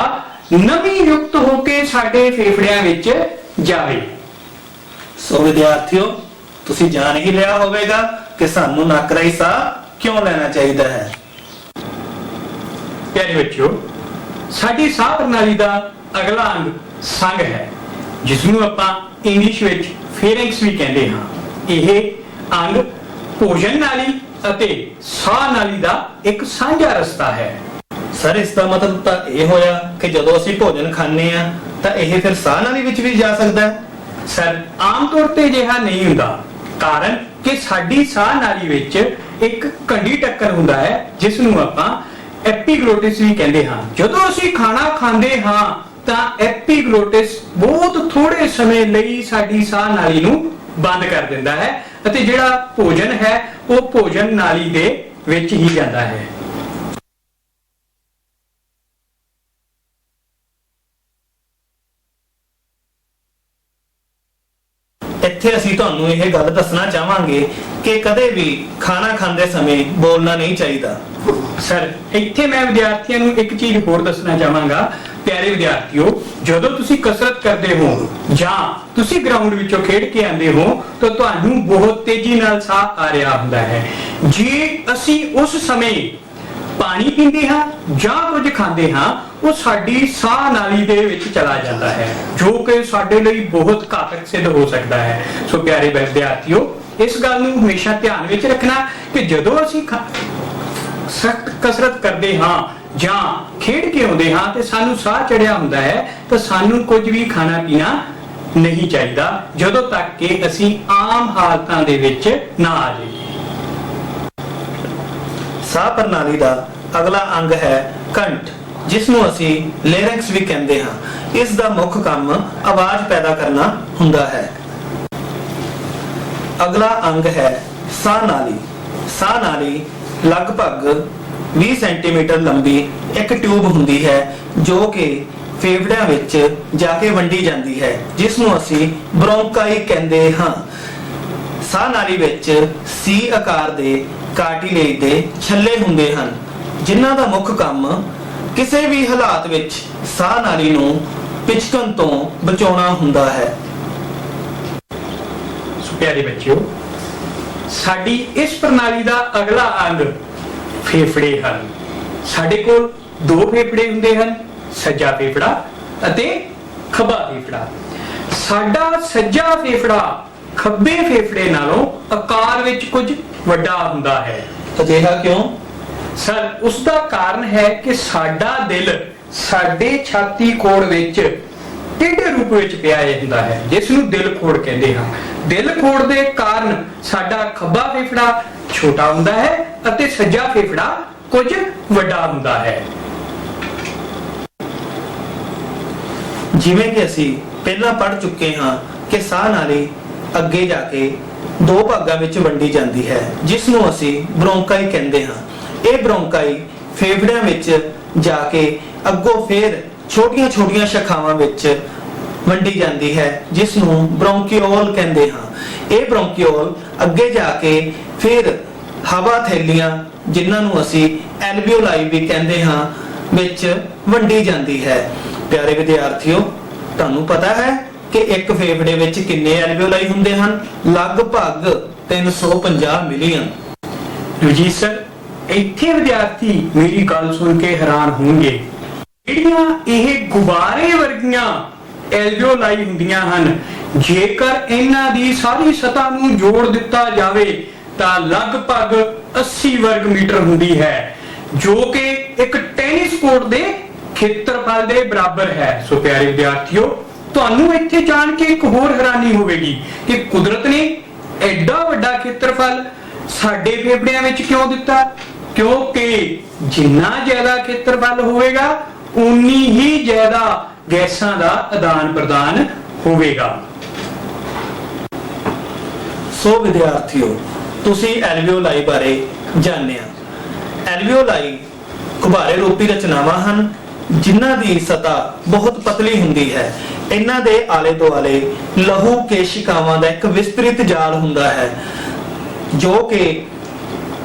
ਨਮੀ ਯੁਕਤ ਹੋ ਕੇ ਸਾਡੇ ਫੇਫੜਿਆਂ ਵਿੱਚ ਜਾਵੇ। ਸੋ ਵਿਦਿਆਰਥੀਓ, ਤੁਸੀਂ ਜਾਣ ਹੀ ਲਿਆ ਹੋਵੇਗਾ ਕਿ ਸਾਨੂੰ ਨੱਕ ਰਾਹੀਂ ਸਾਹ ਕਿਉਂ ਲੈਣਾ ਚਾਹੀਦਾ ਹੈ। ਪਿਆਰੇ ਬੱਚਿਓ, ਸਾਡੀ ਸਾਹ ਪ੍ਰਣਾਲੀ ਦਾ ਅਗਲਾ ਅੰਗ ਸੰਘ ਹੈ, ਜਿਸ ਨੂੰ ਆਪਾਂ ਇੰਗਲਿਸ਼ ਵਿੱਚ ਫੇਰਿੰਕਸ ਵੀ ਕਹਿੰਦੇ ਹਾਂ। ਇਹ ਅੰਗ ਭੋਜਨ ਨਾਲੀ ਅਤੇ ਸਾਹ ਨਾਲੀ ਦਾ ਇੱਕ ਸਾਂਝਾ ਰਸਤਾ ਹੈ। ਸਰ, ਇਸ ਦਾ ਮਤਲਬ ਤਾਂ ਇਹ ਹੋਇਆ ਕਿ ਜਦੋਂ ਅਸੀਂ ਭੋਜਨ ਖਾਂਦੇ ਆ ਤਾਂ ਇਹ ਫਿਰ ਸਾਹ ਨਾਲੀ ਵਿੱਚ ਵੀ ਜਾ ਸਕਦਾ ਹੈ। ਸਰ, ਆਮ ਤੌਰ ਤੇ ਅਜਿਹਾ ਨਹੀਂ ਹੁੰਦਾ, ਕਾਰਨ ਕਿ ਸਾਡੀ ਸਾਹ ਨਾਲੀ ਵਿੱਚ ਇੱਕ ਕੰਢੀ ਟੱਕਰ ਹੁੰਦਾ ਹੈ, ਜਿਸ ਨੂੰ ਆਪਾਂ ਐਪੀਗਲੋਟਿਸ ਵੀ ਕਹਿੰਦੇ ਹਾਂ। ਜਦੋਂ ਅਸੀਂ ਖਾਣਾ ਖਾਂਦੇ ਹਾਂ ਤਾਂ ਐਪੀਗਲੋਟਿਸ ਬਹੁਤ ਥੋੜੇ ਸਮੇਂ ਲਈ ਸਾਡੀ ਸਾਹ ਨਾਲੀ ਨੂੰ ਬੰਦ ਕਰ ਦਿੰਦਾ ਹੈ ਅਤੇ ਜਿਹੜਾ ਭੋਜਨ ਹੈ ਉਹ ਭੋਜਨ ਨਾਲੀ ਦੇ ਵਿੱਚ ਹੀ ਜਾਂਦਾ ਹੈ। ਇੱਥੇ ਅਸੀਂ ਤੁਹਾਨੂੰ ਇਹ ਗੱਲ ਦੱਸਣਾ ਚਾਹਾਂਗੇ ਕਿ ਕਦੇ ਵੀ ਖਾਣਾ ਖਾਂਦੇ ਸਮੇਂ ਬੋਲਣਾ ਨਹੀਂ ਚਾਹੀਦਾ। ਸਰ, ਇੱਥੇ ਮੈਂ ਵਿਦਿਆਰਥੀਆਂ ਨੂੰ ਇੱਕ ਚੀਜ਼ ਹੋਰ ਦੱਸਣਾ ਚਾਹਾਂਗਾ। ਪਿਆਰੇ ਵਿਦਿਆਰਥੀਓ, ਜਦੋਂ ਤੁਸੀਂ ਕਸਰਤ ਕਰਦੇ ਹੋ ਜਾਂ ਤੁਸੀਂ ਗਰਾਊਂਡ ਵਿੱਚੋਂ ਖੇਡ ਕੇ ਆਉਂਦੇ ਹੋ ਤਾਂ ਤੁਹਾਨੂੰ ਬਹੁਤ ਤੇਜ਼ੀ ਨਾਲ ਸਾਹ ਆ ਰਿਹਾ ਹੁੰਦਾ ਹੈ। ਜੇ ਅਸੀਂ ਉਸ ਸਮੇਂ ਪਾਣੀ ਪੀਂਦੇ ਹਾਂ ਜਾਂ ਕੁਝ ਖਾਂਦੇ ਹਾਂ, ਉਹ ਸਾਡੀ ਸਾਹ ਨਾਲੀ ਦੇ ਵਿੱਚ ਚਲਾ ਜਾਂਦਾ ਹੈ, ਜੋ ਕਿ ਸਾਡੇ ਲਈ ਬਹੁਤ ਘਾਤਕ ਸਿੱਧ ਹੋ ਸਕਦਾ ਹੈ। ਸੋ ਪਿਆਰੇ ਵਿਦਿਆਰਥੀਓ, ਇਸ ਗੱਲ ਨੂੰ ਹਮੇਸ਼ਾ ਧਿਆਨ ਵਿੱਚ ਰੱਖਣਾ ਕਿ ਜਦੋਂ ਅਸੀਂ ਸਖਤ ਕਸਰਤ ਕਰਦੇ ਹਾਂ ਜਾਂ ਖੇਡ ਕੇ ਆਉਂਦੇ ਹਾਂ ਤੇ ਸਾਨੂੰ ਸਾਹ ਚੜਿਆ ਹੁੰਦਾ ਹੈ ਤਾਂ ਸਾਨੂੰ ਕੁਝ ਵੀ ਖਾਣਾ ਪੀਣਾ ਨਹੀਂ ਚਾਹੀਦਾ, ਜਦੋਂ ਤੱਕ ਕਿ ਅਸੀਂ ਆਮ ਹਾਲਤਾਂ ਦੇ ਵਿੱਚ ਨਾ ਆ ਜਾਈਏ। ਸਾਹ ਪ੍ਰਣਾਲੀ ਦਾ ਅਗਲਾ ਅੰਗ ਹੈ ਕੰਠ, ਜਿਸ ਨੂੰ ਅਸੀਂ ਲੇਰਿੰਕਸ ਵੀ ਕਹਿੰਦੇ ਹਾਂ। ਇਸ ਦਾ ਮੁੱਖ ਕੰਮ ਆਵਾਜ਼ ਪੈਦਾ ਕਰਨਾ ਹੁੰਦਾ ਹੈ। ਅਗਲਾ ਅੰਗ ਹੈ ਸਾਹ ਨਾਲੀ। ਸਾਹ ਨਾਲੀ ਲਗਭਗ 20 ਸੈਂਟੀਮੀਟਰ ਲੰਬੀ ਇੱਕ ਟਿਊਬ ਹੁੰਦੀ ਹੈ, ਜੋ ਕਿ ਫੇਫੜਿਆਂ ਵਿੱਚ ਜਾ ਕੇ ਵੰਡੀ ਜਾਂਦੀ ਹੈ, ਜਿਸ ਨੂੰ ਅਸੀਂ ਬ੍ਰੌਂਕਾਈ ਕਹਿੰਦੇ ਹਾਂ। ਸਾਹ ਨਾਲੀ ਵਿੱਚ ਸੀ ਆਕਾਰ ਦੇ ਕਾਰਟਿਲੇਜ ਦੇ ਛੱਲੇ ਹੁੰਦੇ ਹਨ, ਜਿਨ੍ਹਾਂ ਦਾ ਮੁੱਖ ਕੰਮ ਕਿਸੇ ਵੀ ਹਾਲਾਤ ਵਿੱਚ ਸਾਹ ਨਾਲੀ ਨੂੰ ਪਿਚਕਣ ਤੋਂ ਬਚਾਉਣਾ ਹੁੰਦਾ ਹੈ। ਸੋ ਪਿਆਰੇ ਬੱਚਿਓ, ਸਾਡੀ ਇਸ ਪ੍ਰਣਾਲੀ ਦਾ ਅਗਲਾ ਅੰਗ ਫੇਫੜੇ ਹਨ। ਸਾਡੇ ਕੋਲ ਦੋ ਫੇਫੜੇ ਹੁੰਦੇ ਹਨ, ਸੱਜਾ ਫੇਫੜਾ ਅਤੇ ਖੱਬਾ ਫੇਫੜਾ। ਸਾਡਾ ਸੱਜਾ ਫੇਫੜਾ ਖੱਬੇ ਫੇਫੜੇ ਨਾਲੋਂ ਆਕਾਰ ਵਿੱਚ ਕੁਝ ਵੱਡਾ ਹੁੰਦਾ ਹੈ। ਅਜਿਹਾ ਕਿਉਂ? ਸਰ, ਉਸ ਦਾ ਕਾਰਨ ਹੈ ਕਿ ਸਾਡਾ ਦਿਲ ਸਾਡੇ ਛਾਤੀ ਕੋੜ ਵਿੱਚ ਟੇਢੇ ਰੂਪ ਵਿੱਚ ਪਿਆ ਹੁੰਦਾ ਹੈ, ਜਿਸ ਨੂੰ ਦਿਲ ਖੋੜ ਕਹਿੰਦੇ ਹਾਂ। ਦਿਲ ਖੋੜ ਦੇ ਕਾਰਨ ਸਾਡਾ ਖੱਬਾ ਫੇਫੜਾ ਛੋਟਾ ਹੁੰਦਾ ਹੈ ਅਤੇ ਸੱਜਾ ਫੇਫੜਾ ਕੁਝ ਵੱਡਾ ਹੁੰਦਾ ਹੈ। ਜਿਵੇਂ ਕਿ ਅਸੀਂ ਪਹਿਲਾਂ ਪੜ੍ਹ ਚੁੱਕੇ ਹਾਂ ਕਿ ਸਾਹ ਨਾਲੀ ਅੱਗੇ ਜਾ ਕੇ ਦੋ ਭਾਗਾਂ ਵਿੱਚ ਵੰਡੀ ਜਾਂਦੀ ਹੈ, ਜਿਸ ਨੂੰ ਅਸੀਂ ਬ੍ਰੌਂਕਾਈ ਕਹਿੰਦੇ ਹਾਂ। ਇਹ ਬ੍ਰੌਂਕਾਈ ਫੇਫੜਿਆਂ ਵਿੱਚ ਜਾ ਕੇ ਅੱਗੋਂ ਫੇਰ ਛੋਟੀਆਂ-ਛੋਟੀਆਂ ਸ਼ਾਖਾਵਾਂ ਵਿੱਚ ਵੰਡੀ ਜਾਂਦੀ ਹੈ, ਜਿਸ ਨੂੰ ਬ੍ਰੌਂਕੀਓਲ ਕਹਿੰਦੇ ਹਾਂ। ਇਹ ਬ੍ਰੌਂਕੀਓਲ ਅੱਗੇ ਜਾ ਕੇ ਫਿਰ ਹਵਾ ਥੈਲੀਆਂ, ਜਿਨ੍ਹਾਂ ਨੂੰ ਅਸੀਂ ਐਲਵੀਓਲਾਈ ਵੀ ਕਹਿੰਦੇ ਹਾਂ, ਵਿੱਚ ਵੰਡੀ ਜਾਂਦੀ ਹੈ। ਪਿਆਰੇ ਵਿਦਿਆਰਥੀਓ, ਤੁਹਾਨੂੰ ਪਤਾ ਹੈ ਕਿ ਇੱਕ ਫੇਫੜੇ ਵਿੱਚ ਕਿੰਨੇ ਐਲਵੀਓਲਾਈ ਹੁੰਦੇ ਹਨ? ਲਗਭਗ 350 ਮਿਲੀਅਨ। ਜੀ ਸਰ, ਇੱਥੇ ਵਿਦਿਆਰਥੀ ਮੇਰੀ ਗੱਲ ਸੁਣ ਕੇ ਹੈਰਾਨ ਹੋਣਗੇ। ਜਿਹੜੀਆਂ ਇਹ ਗੁਬਾਰੇ ਵਰਗੀਆਂ ਐਲਵੀਓਲਾਈ ਹੁੰਦੀਆਂ ਹਨ, ਜੇਕਰ ਇਹਨਾਂ ਦੀ ਸਾਰੀ ਸਤ੍ਹਾ ਨੂੰ ਜੋੜ ਦਿੱਤਾ ਜਾਵੇ ਤਾਂ ਲਗਭਗ 80 ਵਰਗ ਮੀਟਰ ਹੁੰਦੀ ਹੈ, ਜੋ ਕਿ ਇੱਕ ਟੈਨਿਸ ਕੋਰਟ ਦੇ ਖੇਤਰਫਲ ਦੇ ਬਰਾਬਰ ਹੈ। ਸੋ ਪਿਆਰੇ ਵਿਦਿਆਰਥੀਓ, ਤੁਹਾਨੂੰ ਇੱਥੇ ਜਾਣ ਕੇ ਇੱਕ ਹੋਰ ਹੈਰਾਨੀ ਹੋਵੇਗੀ ਕਿ ਕੁਦਰਤ ਨੇ ਐਡਾ ਵੱਡਾ ਖੇਤਰਫਲ ਸਾਡੇ ਫੇਫੜਿਆਂ ਵਿੱਚ ਕਿਉਂ ਦਿੱਤਾ? ਕਿਉਂਕਿ ਜਿੰਨਾ ਜ਼ਿਆਦਾ ਖੇਤਰਫਲ ਹੋਵੇਗਾ, ਉਨੀ ਹੀ ਜ਼ਿਆਦਾ ਗੈਸਾਂ ਦਾ ਆਦਾਨ ਪ੍ਰਦਾਨ ਹੋਵੇਗਾ। ਸੋ ਵਿਦਿਆਰਥੀਓ, ਤੁਸੀਂ ਐਲਵੀਓਲਾਈ ਬਾਰੇ ਜਾਣਿਆ। ਐਲਵੀਓਲਾਈ ਗੁਬਾਰੇ ਰੂਪੀ ਰਚਨਾਵਾਂ ਹਨ, ਜਿਨ੍ਹਾਂ ਦੀ ਸਤ੍ਹਾ ਬਹੁਤ ਪਤਲੀ ਹੁੰਦੀ ਹੈ। ਇਹਨਾਂ ਦੇ ਆਲੇ ਦੁਆਲੇ ਲਹੂ ਕੇਸ਼ਿਕਾਵਾਂ ਦਾ ਇੱਕ ਵਿਸਤ੍ਰਿਤ ਜਾਲ ਹੁੰਦਾ ਹੈ, ਜੋ ਕਿ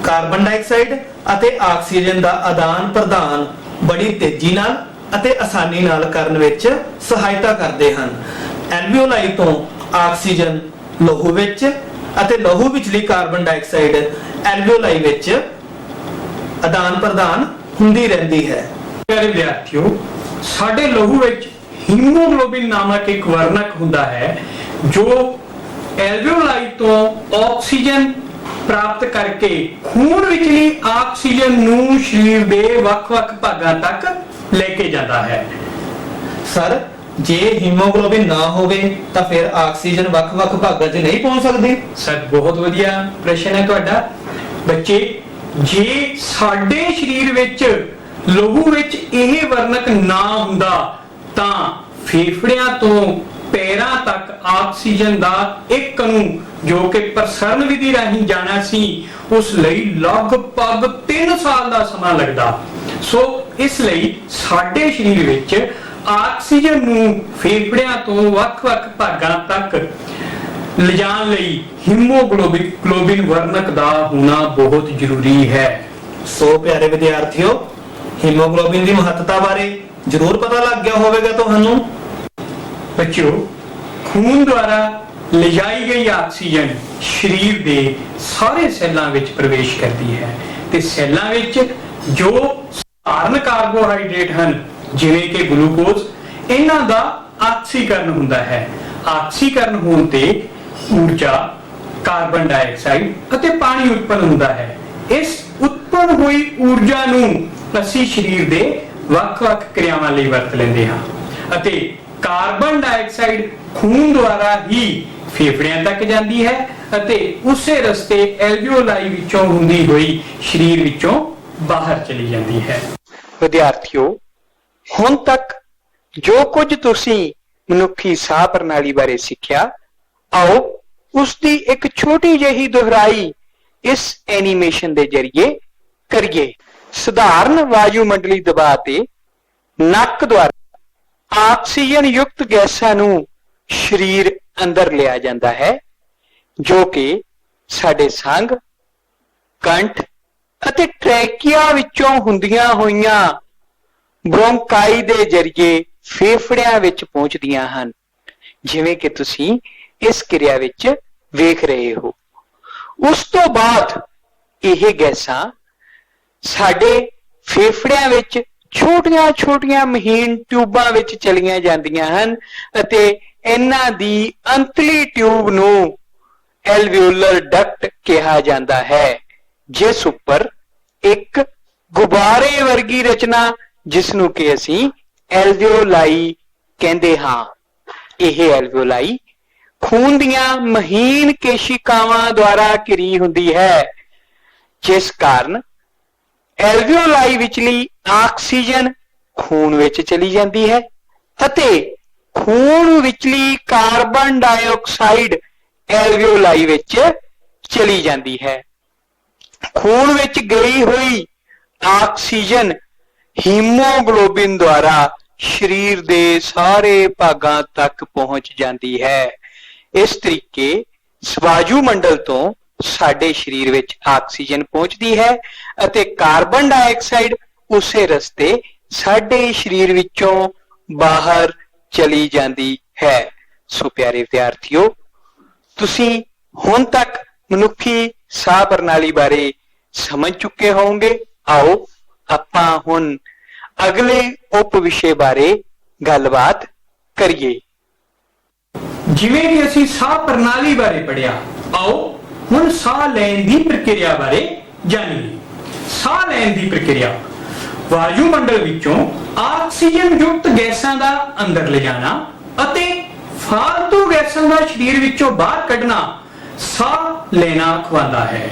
ਕਾਰਬਨ ਡਾਈਆਕਸਾਈਡ ਅਤੇ ਆਕਸੀਜਨ ਦਾ ਆਦਾਨ ਪ੍ਰਦਾਨ ਬੜੀ ਤੇਜ਼ੀ ਨਾਲ ਅਤੇ ਆਸਾਨੀ ਨਾਲ ਕਰਨ ਵਿੱਚ ਸਹਾਇਤਾ ਕਰਦੇ ਹਨ। ਐਲਵੀਓਲਾਈ ਤੋਂ ਆਕਸੀਜਨ ਲਹੂ ਵਿੱਚ ਅਤੇ ਲਹੂ ਵਿਚਲੀ ਕਾਰਬਨ ਡਾਈਆਕਸਾਈਡ ਐਲਵੀਓਲਾਈ ਵਿੱਚ ਆਦਾਨ ਪ੍ਰਦਾਨ ਹੁੰਦੀ ਰਹਿੰਦੀ ਹੈ। ਪਿਆਰੇ ਵਿਦਿਆਰਥੀਓ, ਸਾਡੇ ਲਹੂ ਵਿੱਚ ਹੀਮੋਗਲੋਬਿਨ ਨਾਮਕ ਇੱਕ ਵਰਣਕ ਹੁੰਦਾ ਹੈ, ਜੋ ਐਲਵੀਓਲਾਈ ਤੋਂ ਆਕਸੀਜਨ ਪ੍ਰਾਪਤ ਕਰਕੇ ਖੂਨ ਵਿਚਲੀ ਆਕਸੀਜਨ ਨੂੰ ਸਰੀਰ ਦੇ ਵੱਖ-ਵੱਖ ਭਾਗਾਂ ਤੱਕ ਲੈ ਕੇ ਜਾਂਦਾ ਹੈ। ਸਰ, ਜੇ ਹੀਮੋਗਲੋਬਿਨ ਨਾ ਹੋਵੇ ਤਾਂ ਫਿਰ ਆਕਸੀਜਨ ਵੱਖ-ਵੱਖ ਭਾਗਾਂ 'ਚ ਨਹੀਂ ਪਹੁੰਚ ਸਕਦੀ। ਸਰ, ਬਹੁਤ ਵਧੀਆ ਪ੍ਰਸ਼ਨ ਹੈ ਤੁਹਾਡਾ। ਬੱਚੇ, ਜੇ ਸਾਡੇ ਸਰੀਰ ਵਿੱਚ ਲਹੂ ਵਿੱਚ ਇਹ ਵਰਣਕ ਨਾ ਹੁੰਦਾ ਤਾਂ ਫੇਫੜਿਆਂ ਤੋਂ ਪੈਰਾਂ ਤੱਕ ਆਕਸੀਜਨ ਦਾ ਇੱਕ ਅਣੂ, ਜੋ ਕਿ ਪ੍ਰਸਰਣ ਵਿਧੀ ਰਾਹੀਂ ਜਾਣਾ ਸੀ, ਉਸ ਲਈ ਲਗਭਗ 3 ਸਾਲ ਦਾ ਸਮਾਂ ਲੱਗਦਾ। ਸੋ ਇਸ ਲਈ ਸਾਡੇ ਸਰੀਰ ਵਿੱਚ ਆਕਸੀਜਨ ਨੂੰ ਫੇਫੜਿਆਂ ਤੋਂ ਵੱਖ-ਵੱਖ ਭਾਗਾਂ ਤੱਕ ਲਿਜਾਣ ਲਈ ਹੀਮੋਗਲੋਬਿਨ ਵਰਣਕ ਦਾ ਹੋਣਾ ਬਹੁਤ ਜ਼ਰੂਰੀ ਹੈ। ਸੋ ਪਿਆਰੇ ਵਿਦਿਆਰਥੀਓ, ਹੀਮੋਗਲੋਬਿਨ ਦੀ ਮਹੱਤਤਾ ਬਾਰੇ ਜ਼ਰੂਰ ਪਤਾ ਲੱਗ ਗਿਆ ਹੋਵੇਗਾ ਤੁਹਾਨੂੰ। ਬੱਚਿਓ, ਖੂਨ ਦੁਆਰਾ ਲਿਜਾਈ ਗਈ ਆਕਸੀਜਨ ਸਰੀਰ ਦੇ ਸਾਰੇ ਸੈੱਲਾਂ ਵਿੱਚ ਪ੍ਰਵੇਸ਼ ਕਰਦੀ ਹੈ ਤੇ ਸੈੱਲਾਂ ਵਿੱਚ ਜੋ ਸਧਾਰਨ ਕਾਰਬੋਹਾਈਡਰੇਟ ਹਨ, ਜਿਵੇਂ ਕਿ ਗਲੂਕੋਜ਼, ਇਹਨਾਂ ਦਾ ਆਕਸੀਕਰਨ ਹੁੰਦਾ ਹੈ। ਆਕਸੀਕਰਨ ਹੋਣ ਤੇ ਊਰਜਾ, ਕਾਰਬਨ ਡਾਈਆਕਸਾਈਡ ਅਤੇ ਪਾਣੀ ਉਤਪੰਨ ਹੁੰਦਾ ਹੈ। ਇਸ ਉਤਪੰਨ ਹੋਈ ਊਰਜਾ ਨੂੰ ਅਸੀਂ ਸਰੀਰ ਦੇ ਵੱਖ-ਵੱਖ ਕਿਰਿਆਵਾਂ ਲਈ ਵਰਤ ਲੈਂਦੇ ਹਾਂ ਅਤੇ ਕਾਰਬਨ ਡਾਈਆਕਸਾਈਡ ਖੂਨ ਦੁਆਰਾ ਹੀ ਫੇਫੜਿਆਂ ਤੱਕ ਜਾਂਦੀ ਹੈ ਅਤੇ ਉਸੇ ਰਸਤੇ ਐਲਵੀਓਲਾਈ ਵਿੱਚੋਂ ਹੁੰਦੀ ਹੋਈ ਸਰੀਰ ਵਿੱਚੋਂ ਬਾਹਰ ਚਲੀ ਜਾਂਦੀ ਹੈ। ਵਿਦਿਆਰਥੀਓ, ਹੁਣ ਤੱਕ ਜੋ ਕੁਝ ਤੁਸੀਂ ਮਨੁੱਖੀ ਸਾਹ ਪ੍ਰਣਾਲੀ ਬਾਰੇ ਸਿੱਖਿਆ, ਆਓ ਉਸ ਦੀ ਇੱਕ ਛੋਟੀ ਜਿਹੀ ਦੁਹਰਾਈ ਇਸ ਐਨੀਮੇਸ਼ਨ ਦੇ ਜ਼ਰੀਏ ਕਰੀਏ। ਸਧਾਰਨ ਵਾਯੂਮੰਡਲੀ ਦਬਾਅ ਤੇ ਨੱਕ ਦੁਆਰਾ ਆਕਸੀਜਨ ਯੁਕਤ ਗੈਸਾਂ ਨੂੰ ਸਰੀਰ ਅੰਦਰ ਲਿਆ ਜਾਂਦਾ ਹੈ, ਜੋ ਕਿ ਸਾਡੇ ਸੰਘ, ਕੰਠ ਅਤੇ ਟ੍ਰੈਕੀਆ ਵਿੱਚੋਂ ਹੁੰਦੀਆਂ ਹੋਈਆਂ ਬ੍ਰੋਂਕਾਈ ਦੇ ਜ਼ਰੀਏ ਫੇਫੜਿਆਂ ਵਿੱਚ ਪਹੁੰਚਦੀਆਂ ਹਨ, ਜਿਵੇਂ ਕਿ ਤੁਸੀਂ ਇਸ ਕਿਰਿਆ ਵਿੱਚ ਵੇਖ ਰਹੇ ਹੋ। ਉਸ ਤੋਂ ਬਾਅਦ ਇਹ ਗੈਸਾਂ ਸਾਡੇ ਫੇਫੜਿਆਂ ਵਿੱਚ ਛੋਟੀਆਂ-ਛੋਟੀਆਂ ਮਹੀਨ ਟਿਊਬਾਂ ਵਿੱਚ ਚਲੀਆਂ ਜਾਂਦੀਆਂ ਹਨ ਅਤੇ ਇਹਨਾਂ ਦੀ ਅੰਤਲੀ ਟਿਊਬ ਨੂੰ ਐਲਵੀਓਲਰ ਡਕਟ ਕਿਹਾ ਜਾਂਦਾ ਹੈ, ਜਿਸ ਉੱਪਰ ਇੱਕ ਗੁਬਾਰੇ ਵਰਗੀ ਰਚਨਾ, ਜਿਸ ਨੂੰ ਕਿ ਅਸੀਂ ਐਲਵੀਓਲਾਈ ਕਹਿੰਦੇ ਹਾਂ। ਇਹ ਐਲਵੀਓਲਾਈ ਖੂਨ ਦੀਆਂ ਮਹੀਨ ਕੇਸ਼ਿਕਾਵਾਂ ਦੁਆਰਾ ਘਿਰੀ ਹੁੰਦੀ ਹੈ, ਜਿਸ ਕਾਰਨ ਐਲਵੀਓਲਾਈ ਵਿਚਲੀ ਆਕਸੀਜਨ ਖੂਨ ਵਿੱਚ ਚਲੀ ਜਾਂਦੀ ਹੈ ਅਤੇ ਖੂਨ ਵਿਚਲੀ ਕਾਰਬਨ ਡਾਈਆਕਸਾਈਡ ਐਲਵੀਓਲਾਈ ਵਿੱਚ ਚਲੀ ਜਾਂਦੀ ਹੈ। ਖੂਨ ਵਿੱਚ ਗਈ ਹੋਈ ਆਕਸੀਜਨ ਹੀਮੋਗਲੋਬਿਨ ਦੁਆਰਾ ਸਰੀਰ ਦੇ ਸਾਰੇ ਭਾਗਾਂ ਤੱਕ ਪਹੁੰਚ ਜਾਂਦੀ ਹੈ। ਇਸ ਤਰੀਕੇ ਵਾਯੂਮੰਡਲ ਤੋਂ ਸਾਡੇ ਸਰੀਰ ਵਿੱਚ ਆਕਸੀਜਨ ਪਹੁੰਚਦੀ ਹੈ ਅਤੇ ਕਾਰਬਨ ਡਾਈਆਕਸਾਈਡ ਉਸੇ ਰਸਤੇ ਸਾਡੇ ਸਰੀਰ ਵਿੱਚੋਂ ਬਾਹਰ ਚਲੀ ਜਾਂਦੀ ਹੈ। ਸੋ ਪਿਆਰੇ ਵਿਦਿਆਰਥੀਓ, ਤੁਸੀਂ ਹੁਣ ਤੱਕ ਮਨੁੱਖੀ ਸਾਹ ਪ੍ਰਣਾਲੀ ਬਾਰੇ ਸਮਝ ਚੁੱਕੇ ਹੋਵੋਗੇ। ਆਓ ਆਪਾਂ ਹੁਣ ਅਗਲੇ ਉਪ ਵਿਸ਼ੇ ਬਾਰੇ ਗੱਲਬਾਤ ਕਰੀਏ। ਜਿਵੇਂ ਕਿ ਅਸੀਂ ਸਾਹ ਪ੍ਰਣਾਲੀ ਬਾਰੇ ਪੜ੍ਹਿਆ, ਆਓ ਹੁਣ ਸਾਹ ਲੈਣ ਦੀ ਪ੍ਰਕਿਰਿਆ ਬਾਰੇ ਜਾਣੀਏ। ਸਾਹ ਲੈਣ ਦੀ ਪ੍ਰਕਿਰਿਆ ਵਾਯੂਮੰਡਲ ਵਿੱਚੋਂ ਆਕਸੀਜਨ ਯੁਕਤ ਗੈਸਾਂ ਦਾ ਅੰਦਰ ਲਿਜਾਣਾ ਅਤੇ ਫਾਲਤੂ ਗੈਸਾਂ ਦਾ ਸਰੀਰ ਵਿੱਚੋਂ ਬਾਹਰ ਕੱਢਣਾ ਸਾਹ ਲੈਣਾ ਅਖਵਾਉਂਦਾ ਹੈ।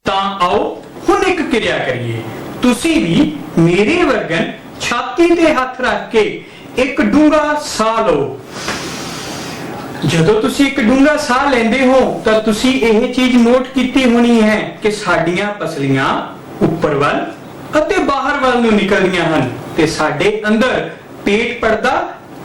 ਤਾਂ ਆਓ ਹੁਣ ਇੱਕ ਕਿਰਿਆ ਕਰੀਏ। ਤੁਸੀਂ ਵੀ ਮੇਰੇ ਵਰਗਨ ਛਾਤੀ ਤੇ ਹੱਥ ਰੱਖ ਕੇ ਇੱਕ ਡੂੰਘਾ ਸਾਹ ਲਓ। ਜਦੋਂ ਤੁਸੀਂ ਇੱਕ ਡੂੰਘਾ ਸਾਹ ਲੈਂਦੇ ਹੋ ਤਾਂ ਤੁਸੀਂ ਇਹ ਚੀਜ਼ ਨੋਟ ਕੀਤੀ ਹੋਣੀ ਹੈ ਕਿ ਸਾਡੀਆਂ ਪਸਲੀਆਂ ਉੱਪਰ ਵੱਲ ਅਤੇ ਬਾਹਰ ਵੱਲ ਨੂੰ ਨਿਕਲਦੀਆਂ ਹਨ ਤੇ ਸਾਡੇ ਅੰਦਰ ਪੇਟ ਪਰਦਾ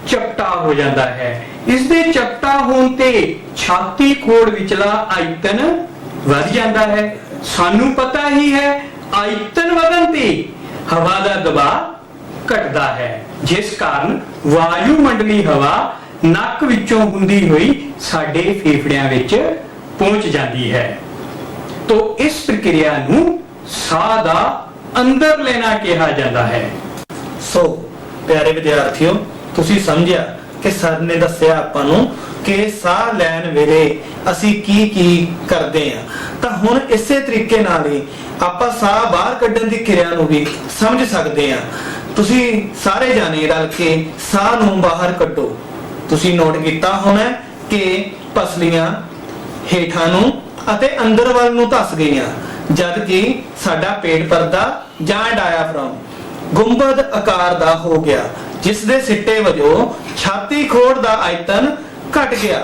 ਚਪਟਾ ਹੋ ਜਾਂਦਾ ਹੈ। ਇਸ ਦੇ ਚਪਟਾ ਹੋਣ ਤੇ ਛਾਤੀ ਖੋੜ ਵਿਚਲਾ ਆਇਤਨ ਵੱਧ ਜਾਂਦਾ ਹੈ। ਸਾਨੂੰ ਪਤਾ ਹੀ ਹੈ ਆਇਤਨ ਵਧਣ ਤੇ ਹਵਾ ਦਾ ਦਬਾਅ ਘਟਦਾ ਹੈ, ਜਿਸ ਕਾਰਨ ਵਾਯੂਮੰਡਲੀ ਹਵਾ ਨੱਕ ਵਿੱਚੋਂ ਹੁੰਦੀ ਹੋਈ ਸਾਡੇ ਫੇਫੜਿਆਂ ਵਿੱਚ ਪਹੁੰਚ ਜਾਂਦੀ ਹੈ। ਤੋਂ ਇਸ ਪ੍ਰਕਿਰਿਆ ਨੂੰ ਸਾਹ ਦਾ ਅੰਦਰ ਲੈਣਾ ਕਿਹਾ ਜਾਂਦਾ ਹੈ। ਸੋ ਪਿਆਰੇ ਵਿਦਿਆਰਥੀਓ, ਤੁਸੀਂ ਸਮਝਿਆ ਕਿ ਸਰ ਨੇ ਦੱਸਿਆ ਆਪਾਂ ਨੂੰ ਕਿ ਸਾਹ ਲੈਣ ਵੇਲੇ ਅਸੀਂ ਕੀ ਕਰਦੇ ਹਾਂ। ਤਾਂ ਹੁਣ ਇਸੇ ਤਰੀਕੇ ਨਾਲ ਹੀ ਆਪਾਂ ਸਾਹ ਬਾਹਰ ਕੱਢਣ ਦੀ ਕਿਰਿਆ ਨੂੰ ਵੀ ਸਮਝ ਸਕਦੇ ਹਾਂ। ਤੁਸੀਂ ਸਾਰੇ ਜਾਣੇ ਰਲ ਕੇ ਸਾਹ ਨੂੰ ਬਾਹਰ ਕੱਢੋ। ਤੁਸੀਂ ਨੋਟ ਕੀਤਾ ਹੋਣਾ ਕਿ ਪਸਲੀਆਂ ਹੇਠਾਂ ਨੂੰ ਅਤੇ ਅੰਦਰ ਵੱਲ ਨੂੰ ਧੱਸ ਗਈਆਂ, ਜਦ ਕਿ ਸਾਡਾ ਪੇਟ ਪਰਦਾ ਜਾਂ ਡਾਇਆਫ੍ਰਾਮ ਗੁੰਬਦ ਆਕਾਰ ਦਾ ਹੋ ਗਿਆ, ਜਿਸ ਦੇ ਸਿੱਟੇ ਵਜੋਂ ਛਾਤੀ ਖੋੜ ਦਾ ਆਇਤਨ ਘਟ ਗਿਆ।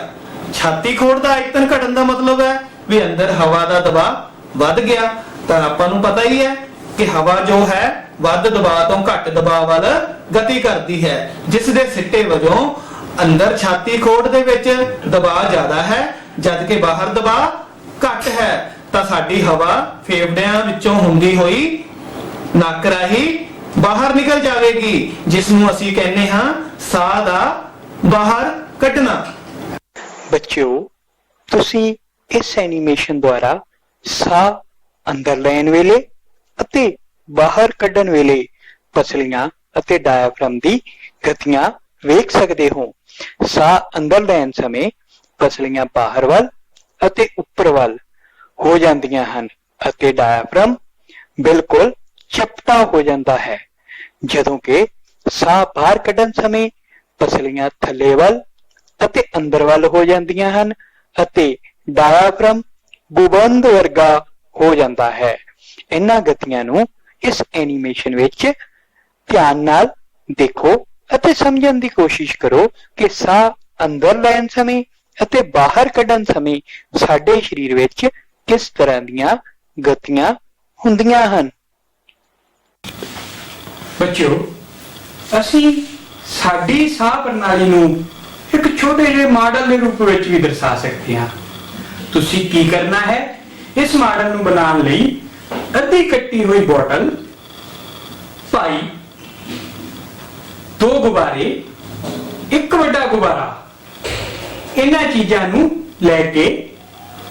ਛਾਤੀ ਖੋੜ ਦਾ ਆਇਤਨ ਘਟਣ ਦਾ ਮਤਲਬ ਹੈ ਵੀ ਅੰਦਰ ਹਵਾ ਦਾ ਦਬਾਅ ਵੱਧ ਗਿਆ। ਤਾਂ ਆਪਾਂ ਨੂੰ ਪਤਾ ਹੀ ਹੈ ਕਿ ਹਵਾ ਜੋ ਹੈ ਵੱਧ ਦਬਾਅ ਤੋਂ ਘੱਟ ਦਬਾਅ ਵੱਲ ਗਤੀ ਕਰਦੀ ਹੈ, ਜਿਸ ਦੇ ਸਿੱਟੇ ਵਜੋਂ ਅੰਦਰ ਛਾਤੀ ਖੋੜ ਦੇ ਵਿੱਚ ਦਬਾਅ ਜ਼ਿਆਦਾ ਹੈ ਜਦ ਕਿ ਬਾਹਰ ਦਬਾਅ ਘੱਟ ਹੈ। ਤਾਂ ਸਾਡੀ ਹਵਾ ਫੇਫੜਿਆਂ ਵਿੱਚੋਂ ਹੁੰਦੀ ਹੋਈ ਨੱਕ ਰਾਹੀਂ ਬਾਹਰ ਨਿਕਲ ਜਾਵੇਗੀ, ਜਿਸ ਨੂੰ ਅਸੀਂ ਕਹਿੰਦੇ ਹਾਂ ਸਾਹ ਦਾ ਬਾਹਰ ਕੱਢਣਾ। ਬੱਚਿਓ, ਤੁਸੀਂ ਇਸ ਐਨੀਮੇਸ਼ਨ ਦੁਆਰਾ ਸਾਹ ਅੰਦਰ ਲੈਣ ਵੇਲੇ ਅਤੇ ਬਾਹਰ ਕੱਢਣ ਵੇਲੇ ਪਸਲੀਆਂ ਅਤੇ ਡਾਇਆਫ੍ਰਾਮ ਦੀ ਗਤੀਆਂ ਵੇਖ ਸਕਦੇ ਹੋ। ਸਾਹ ਅੰਦਰ ਲੈਣ ਸਮੇਂ ਪਸਲੀਆਂ ਬਾਹਰ ਵੱਲ ਅਤੇ ਉੱਪਰ ਵੱਲ ਹੋ ਜਾਂਦੀਆਂ ਹਨ ਅਤੇ ਡਾਇਆਫ੍ਰਾਮ ਬਿਲਕੁਲ ਚਪਟਾ ਹੋ ਜਾਂਦਾ ਹੈ, ਜਦੋਂ ਕਿ ਸਾਹ ਬਾਹਰ ਕੱਢਣ ਸਮੇਂ ਪਸਲੀਆਂ ਥੱਲੇ ਵੱਲ ਅਤੇ ਅੰਦਰ ਵੱਲ ਹੋ ਜਾਂਦੀਆਂ ਹਨ ਅਤੇ ਡਾਇਆਫ੍ਰਾਮ ਗੁੰਬਦ ਵਰਗਾ ਹੋ ਜਾਂਦਾ ਹੈ। ਇਹਨਾਂ ਗਤੀਆਂ ਨੂੰ ਇਸ ਐਨੀਮੇਸ਼ਨ ਵਿੱਚ ਧਿਆਨ ਨਾਲ ਦੇਖੋ ਅਤੇ ਸਮਝਣ ਦੀ ਕੋਸ਼ਿਸ਼ ਕਰੋ ਕਿ ਸਾਹ ਅੰਦਰ ਲੈਣ ਸਮੇਂ ਅਤੇ ਬਾਹਰ ਕੱਢਣ ਸਮੇਂ ਸਾਡੇ ਸਰੀਰ ਵਿੱਚ ਕਿਸ ਤਰ੍ਹਾਂ ਦੀਆਂ ਗਤੀਆਂ ਹੁੰਦੀਆਂ ਹਨ। ਬੱਚਿਓ, ਅਸੀਂ ਸਾਡੀ ਸਾਹ ਪ੍ਰਣਾਲੀ ਨੂੰ ਇੱਕ ਛੋਟੇ ਜਿਹੇ ਮਾਡਲ ਦੇ ਰੂਪ ਵਿੱਚ ਵੀ ਦਰਸਾ ਸਕਦੇ ਹਾਂ। ਤੁਸੀਂ ਕੀ ਕਰਨਾ ਹੈ, ਇਸ ਮਾਡਲ ਨੂੰ ਬਣਾਉਣ ਲਈ ਅੱਧੀ ਕੱਟੀ ਹੋਈ ਬੋਤਲ, ਭਾਈ, 2 ਗੁਬਾਰੇ, ਇੱਕ ਵੱਡਾ ਗੁਬਾਰਾ, ਇਹਨਾਂ ਚੀਜ਼ਾਂ ਨੂੰ ਲੈ ਕੇ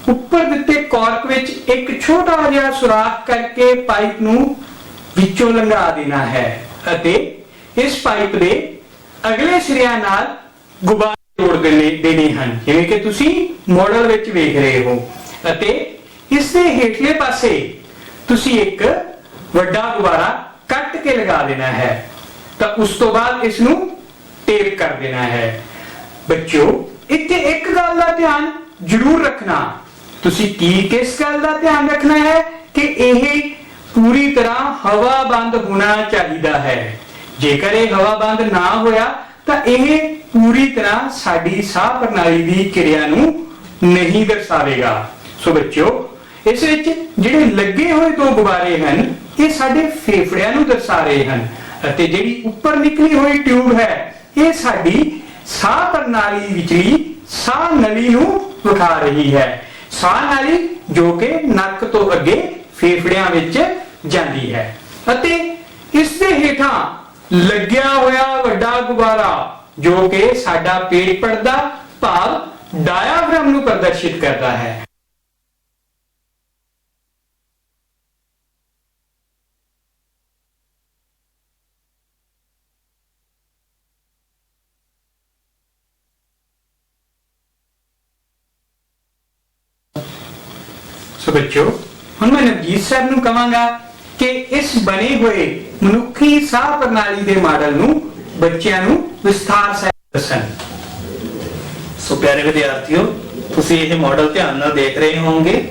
ਉੱਪਰ ਦਿੱਤੇ ਕਾਰਕ ਵਿੱਚ ਇੱਕ ਛੋਟਾ ਜਿਹਾ ਸੁਰਾਖ ਕਰਕੇ ਪਾਈਪ ਨੂੰ ਵਿੱਚੋਂ ਲੰਘਾ ਦੇਣਾ ਹੈ ਅਤੇ ਇਸ ਪਾਈਪ ਦੇ ਅਗਲੇ ਸਿਰਿਆਂ ਨਾਲ ਗੁਬਾਰੇ ਜੋੜ ਦੇਣੇ ਹਨ, ਜਿਵੇਂ ਕਿ ਤੁਸੀਂ ਮਾਡਲ ਵਿੱਚ ਵੇਖ ਰਹੇ ਹੋ, ਅਤੇ ਇਸ ਦੇ ਹੇਠਲੇ ਪਾਸੇ ਤੁਸੀਂ ਇੱਕ ਵੱਡਾ ਗੁਬਾਰਾ ਕੱਟ ਕੇ ਲਗਾ ਦੇਣਾ ਹੈ। ਤਾਂ ਉਸ ਤੋਂ ਬਾਅਦ ਇਸ ਨੂੰ ਟੇਪ ਕਰ ਦੇਣਾ ਹੈ। ਬੱਚਿਓ, ਇੱਥੇ ਇੱਕ ਗੱਲ ਦਾ ਧਿਆਨ ਜ਼ਰੂਰ ਰੱਖਣਾ। ਤੁਸੀਂ ਕਿਸ ਗੱਲ ਦਾ ਧਿਆਨ ਰੱਖਣਾ ਹੈ ਕਿ ਇਹ ਪੂਰੀ ਤਰ੍ਹਾਂ ਹਵਾਬੰਦ ਹੋਣਾ ਚਾਹੀਦਾ ਹੈ। ਜੇਕਰ ਇਹ ਹਵਾਬੰਦ ਨਾ ਹੋਇਆ ਤਾਂ ਇਹ ਪੂਰੀ ਤਰ੍ਹਾਂ ਸਾਡੀ ਸਾਹ ਪ੍ਰਣਾਲੀ ਦੀ ਕਿਰਿਆ ਨੂੰ ਨਹੀਂ ਦਰਸਾਵੇਗਾ। ਸੋ ਬੱਚਿਓ, ਇਸ ਵਿੱਚ ਜਿਹੜੇ ਲੱਗੇ ਹੋਏ 2 ਗੁਬਾਰੇ ਹਨ, ਇਹ ਸਾਡੇ ਫੇਫੜਿਆਂ ਨੂੰ ਦਰਸਾ ਰਹੇ ਹਨ, ਅਤੇ ਜਿਹੜੀ ਉੱਪਰ ਨਿਕਲੀ ਹੋਈ ਟਿਊਬ ਹੈ, ਇਹ ਸਾਡੀ ਸਾਹ ਪ੍ਰਣਾਲੀ ਵਿਚਲੀ ਸਾਹ ਨਲੀ ਨੂੰ ਵਿਖਾ ਰਹੀ ਹੈ। ਸਾਹ ਨਾਲੀ ਜੋ ਕਿ ਨੱਕ ਤੋਂ ਅੱਗੇ ਫੇਫੜਿਆਂ ਵਿੱਚ ਜਾਂਦੀ ਹੈ, ਅਤੇ ਇਸ ਦੇ ਹੇਠਾਂ ਲੱਗਿਆ ਹੋਇਆ ਵੱਡਾ ਗੁਬਾਰਾ ਜੋ ਕਿ ਸਾਡਾ ਪੇਟ ਪਰਦਾ ਭਾਵ ਡਾਇਆਫ੍ਰਾਮ ਨੂੰ ਪ੍ਰਦਰਸ਼ਿਤ ਕਰਦਾ ਹੈ। ਸੋ ਬੱਚਿਓ, ਹੁਣ ਮੈਂ ਨਵਜੀਤ ਸਰ ਨੂੰ ਕਹਾਂਗਾ ਕਿ ਇਸ ਬਣੇ ਹੋਏ ਮਨੁੱਖੀ ਸਾਹ ਪ੍ਰਣਾਲੀ ਦੇ ਮਾਡਲ ਨੂੰ ਬੱਚਿਆਂ ਨੂੰ ਵਿਸਥਾਰ ਸਹਿਤ ਦੱਸਣ। ਸੋ ਪਿਆਰੇ ਵਿਦਿਆਰਥੀਓ, ਤੁਸੀਂ ਇਹ ਮਾਡਲ ਧਿਆਨ ਨਾਲ ਦੇਖ ਰਹੇ ਹੋਵੋਗੇ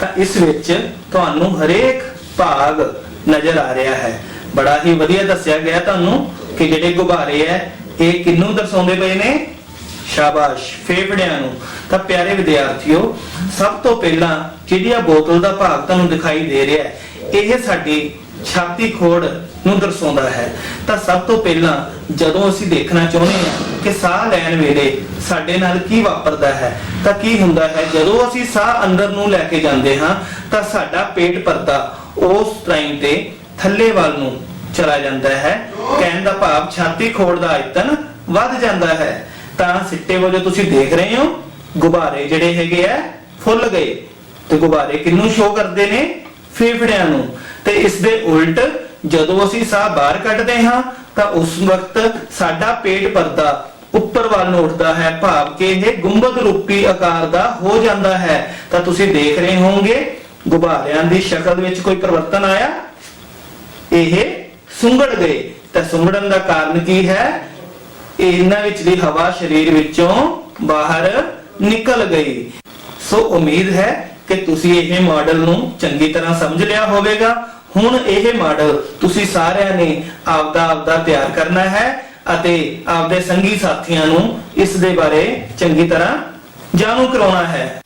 ਤਾਂ ਇਸ ਵਿੱਚ ਤੁਹਾਨੂੰ ਹਰੇਕ ਭਾਗ ਨਜ਼ਰ ਆ ਰਿਹਾ ਹੈ। ਬੜਾ ਹੀ ਵਧੀਆ ਦੱਸਿਆ ਗਿਆ ਤੁਹਾਨੂੰ ਕਿ ਜਿਹੜੇ ਗੁਬਾਰੇ ਹੈ ਇਹ ਕਿਹਨੂੰ ਦਰਸਾਉਂਦੇ ਪਏ ਨੇ? ਸ਼ਾਬਾਸ਼, ਫੇਫੜਿਆਂ ਨੂੰ। ਤਾਂ ਪਿਆਰੇ ਵਿਦਿਆਰਥੀਓ, ਸਭ ਤੋਂ ਪਹਿਲਾਂ ਜਿਹੜੀ ਆ ਬੋਤਲ ਦਾ ਭਾਗ ਤੁਹਾਨੂੰ ਦਿਖਾਈ ਦੇ ਰਿਹਾ ਹੈ, ਇਹ ਸਾਡੀ ਛਾਤੀ ਖੋੜ ਨੂੰ ਦਰਸਾਉਂਦਾ ਹੈ। ਤਾਂ ਸਭ ਤੋਂ ਪਹਿਲਾਂ ਜਦੋਂ ਅਸੀਂ ਦੇਖਣਾ ਚਾਹੁੰਦੇ ਹਾਂ ਕਿ ਸਾਹ ਲੈਣ ਵੇਲੇ ਸਾਡੇ ਨਾਲ ਕੀ ਵਾਪਰਦਾ ਹੈ, ਤਾਂ ਕੀ ਹੁੰਦਾ ਹੈ, ਜਦੋਂ ਅਸੀਂ ਸਾਹ ਅੰਦਰ ਨੂੰ ਲੈ ਕੇ ਜਾਂਦੇ ਹਾਂ ਤਾਂ ਸਾਡਾ ਪੇਟ ਪਰਦਾ ਉਸ ਟਾਈਮ ਤੇ ਥੱਲੇ ਵੱਲ ਨੂੰ ਚਲਾ ਜਾਂਦਾ ਹੈ। ਕਹਿਣ ਦਾ ਭਾਵ ਛਾਤੀ ਖੋੜ ਦਾ ਆਇਤਨ ਵੱਧ ਜਾਂਦਾ ਹੈ। ਤਾਂ ਸਿੱਟੇ ਵਜੋਂ ਤੁਸੀਂ ਦੇਖ ਰਹੇ ਹੋ ਗੁਬਾਰੇ ਜਿਹੜੇ ਹੈਗੇ ਆ ਫੁੱਲ ਗਏ, ਤੇ ਗੁਬਾਰੇ ਕਿਹਨੂੰ ਸ਼ੋ ਕਰਦੇ ਨੇ? ਫੇਫੜਿਆਂ ਨੂੰ। ਤੇ ਇਸ ਦੇ ਉਲਟ ਜਦੋਂ ਅਸੀਂ ਸਾਹ ਬਾਹਰ ਕੱਢਦੇ ਹਾਂ ਤਾਂ ਉਸ ਵਕਤ ਸਾਡਾ ਪੇਟ ਪਰਦਾ ਉੱਪਰ ਵੱਲ ਨੂੰ ਉੱਠਦਾ ਹੈ, ਭਾਵ ਕਿ ਇਹ ਗੁੰਬਦ ਰੂਪੀ ਆਕਾਰ ਦਾ ਹੋ ਜਾਂਦਾ ਹੈ। ਤਾਂ ਤੁਸੀਂ ਦੇਖ ਰਹੇ ਹੋਵੋਗੇ ਗੁਬਾਰਿਆਂ ਦੀ ਸ਼ਕਲ ਵਿੱਚ ਕੋਈ ਪਰਿਵਰਤਨ ਆਇਆ? ਇਹ ਸੁੰਗੜ ਗਏ। ਤਾਂ ਸੁੰਗੜਨ ਦਾ ਕਾਰਨ ਕੀ ਹੈ? ਇਹਨਾਂ ਵਿਚਲੀ ਹਵਾ ਸਰੀਰ ਵਿੱਚੋਂ ਬਾਹਰ ਨਿਕਲ ਗਈ। ਸੋ ਉਮੀਦ ਹੈ ਕਿ ਤੁਸੀਂ ਇਹ ਮਾਡਲ ਨੂੰ ਚੰਗੀ ਤਰ੍ਹਾਂ ਸਮਝ ਲਿਆ ਹੋਵੇਗਾ। ਹੁਣ ਇਹ ਮਾਡਲ ਤੁਸੀਂ ਸਾਰਿਆਂ ਨੇ ਆਪਦਾ ਤਿਆਰ ਕਰਨਾ ਹੈ ਅਤੇ ਆਪਦੇ ਸੰਗੀ ਸਾਥੀਆਂ ਨੂੰ ਇਸ ਦੇ ਬਾਰੇ ਚੰਗੀ ਤਰ੍ਹਾਂ ਜਾਣੂ ਕਰਾਉਣਾ ਹੈ।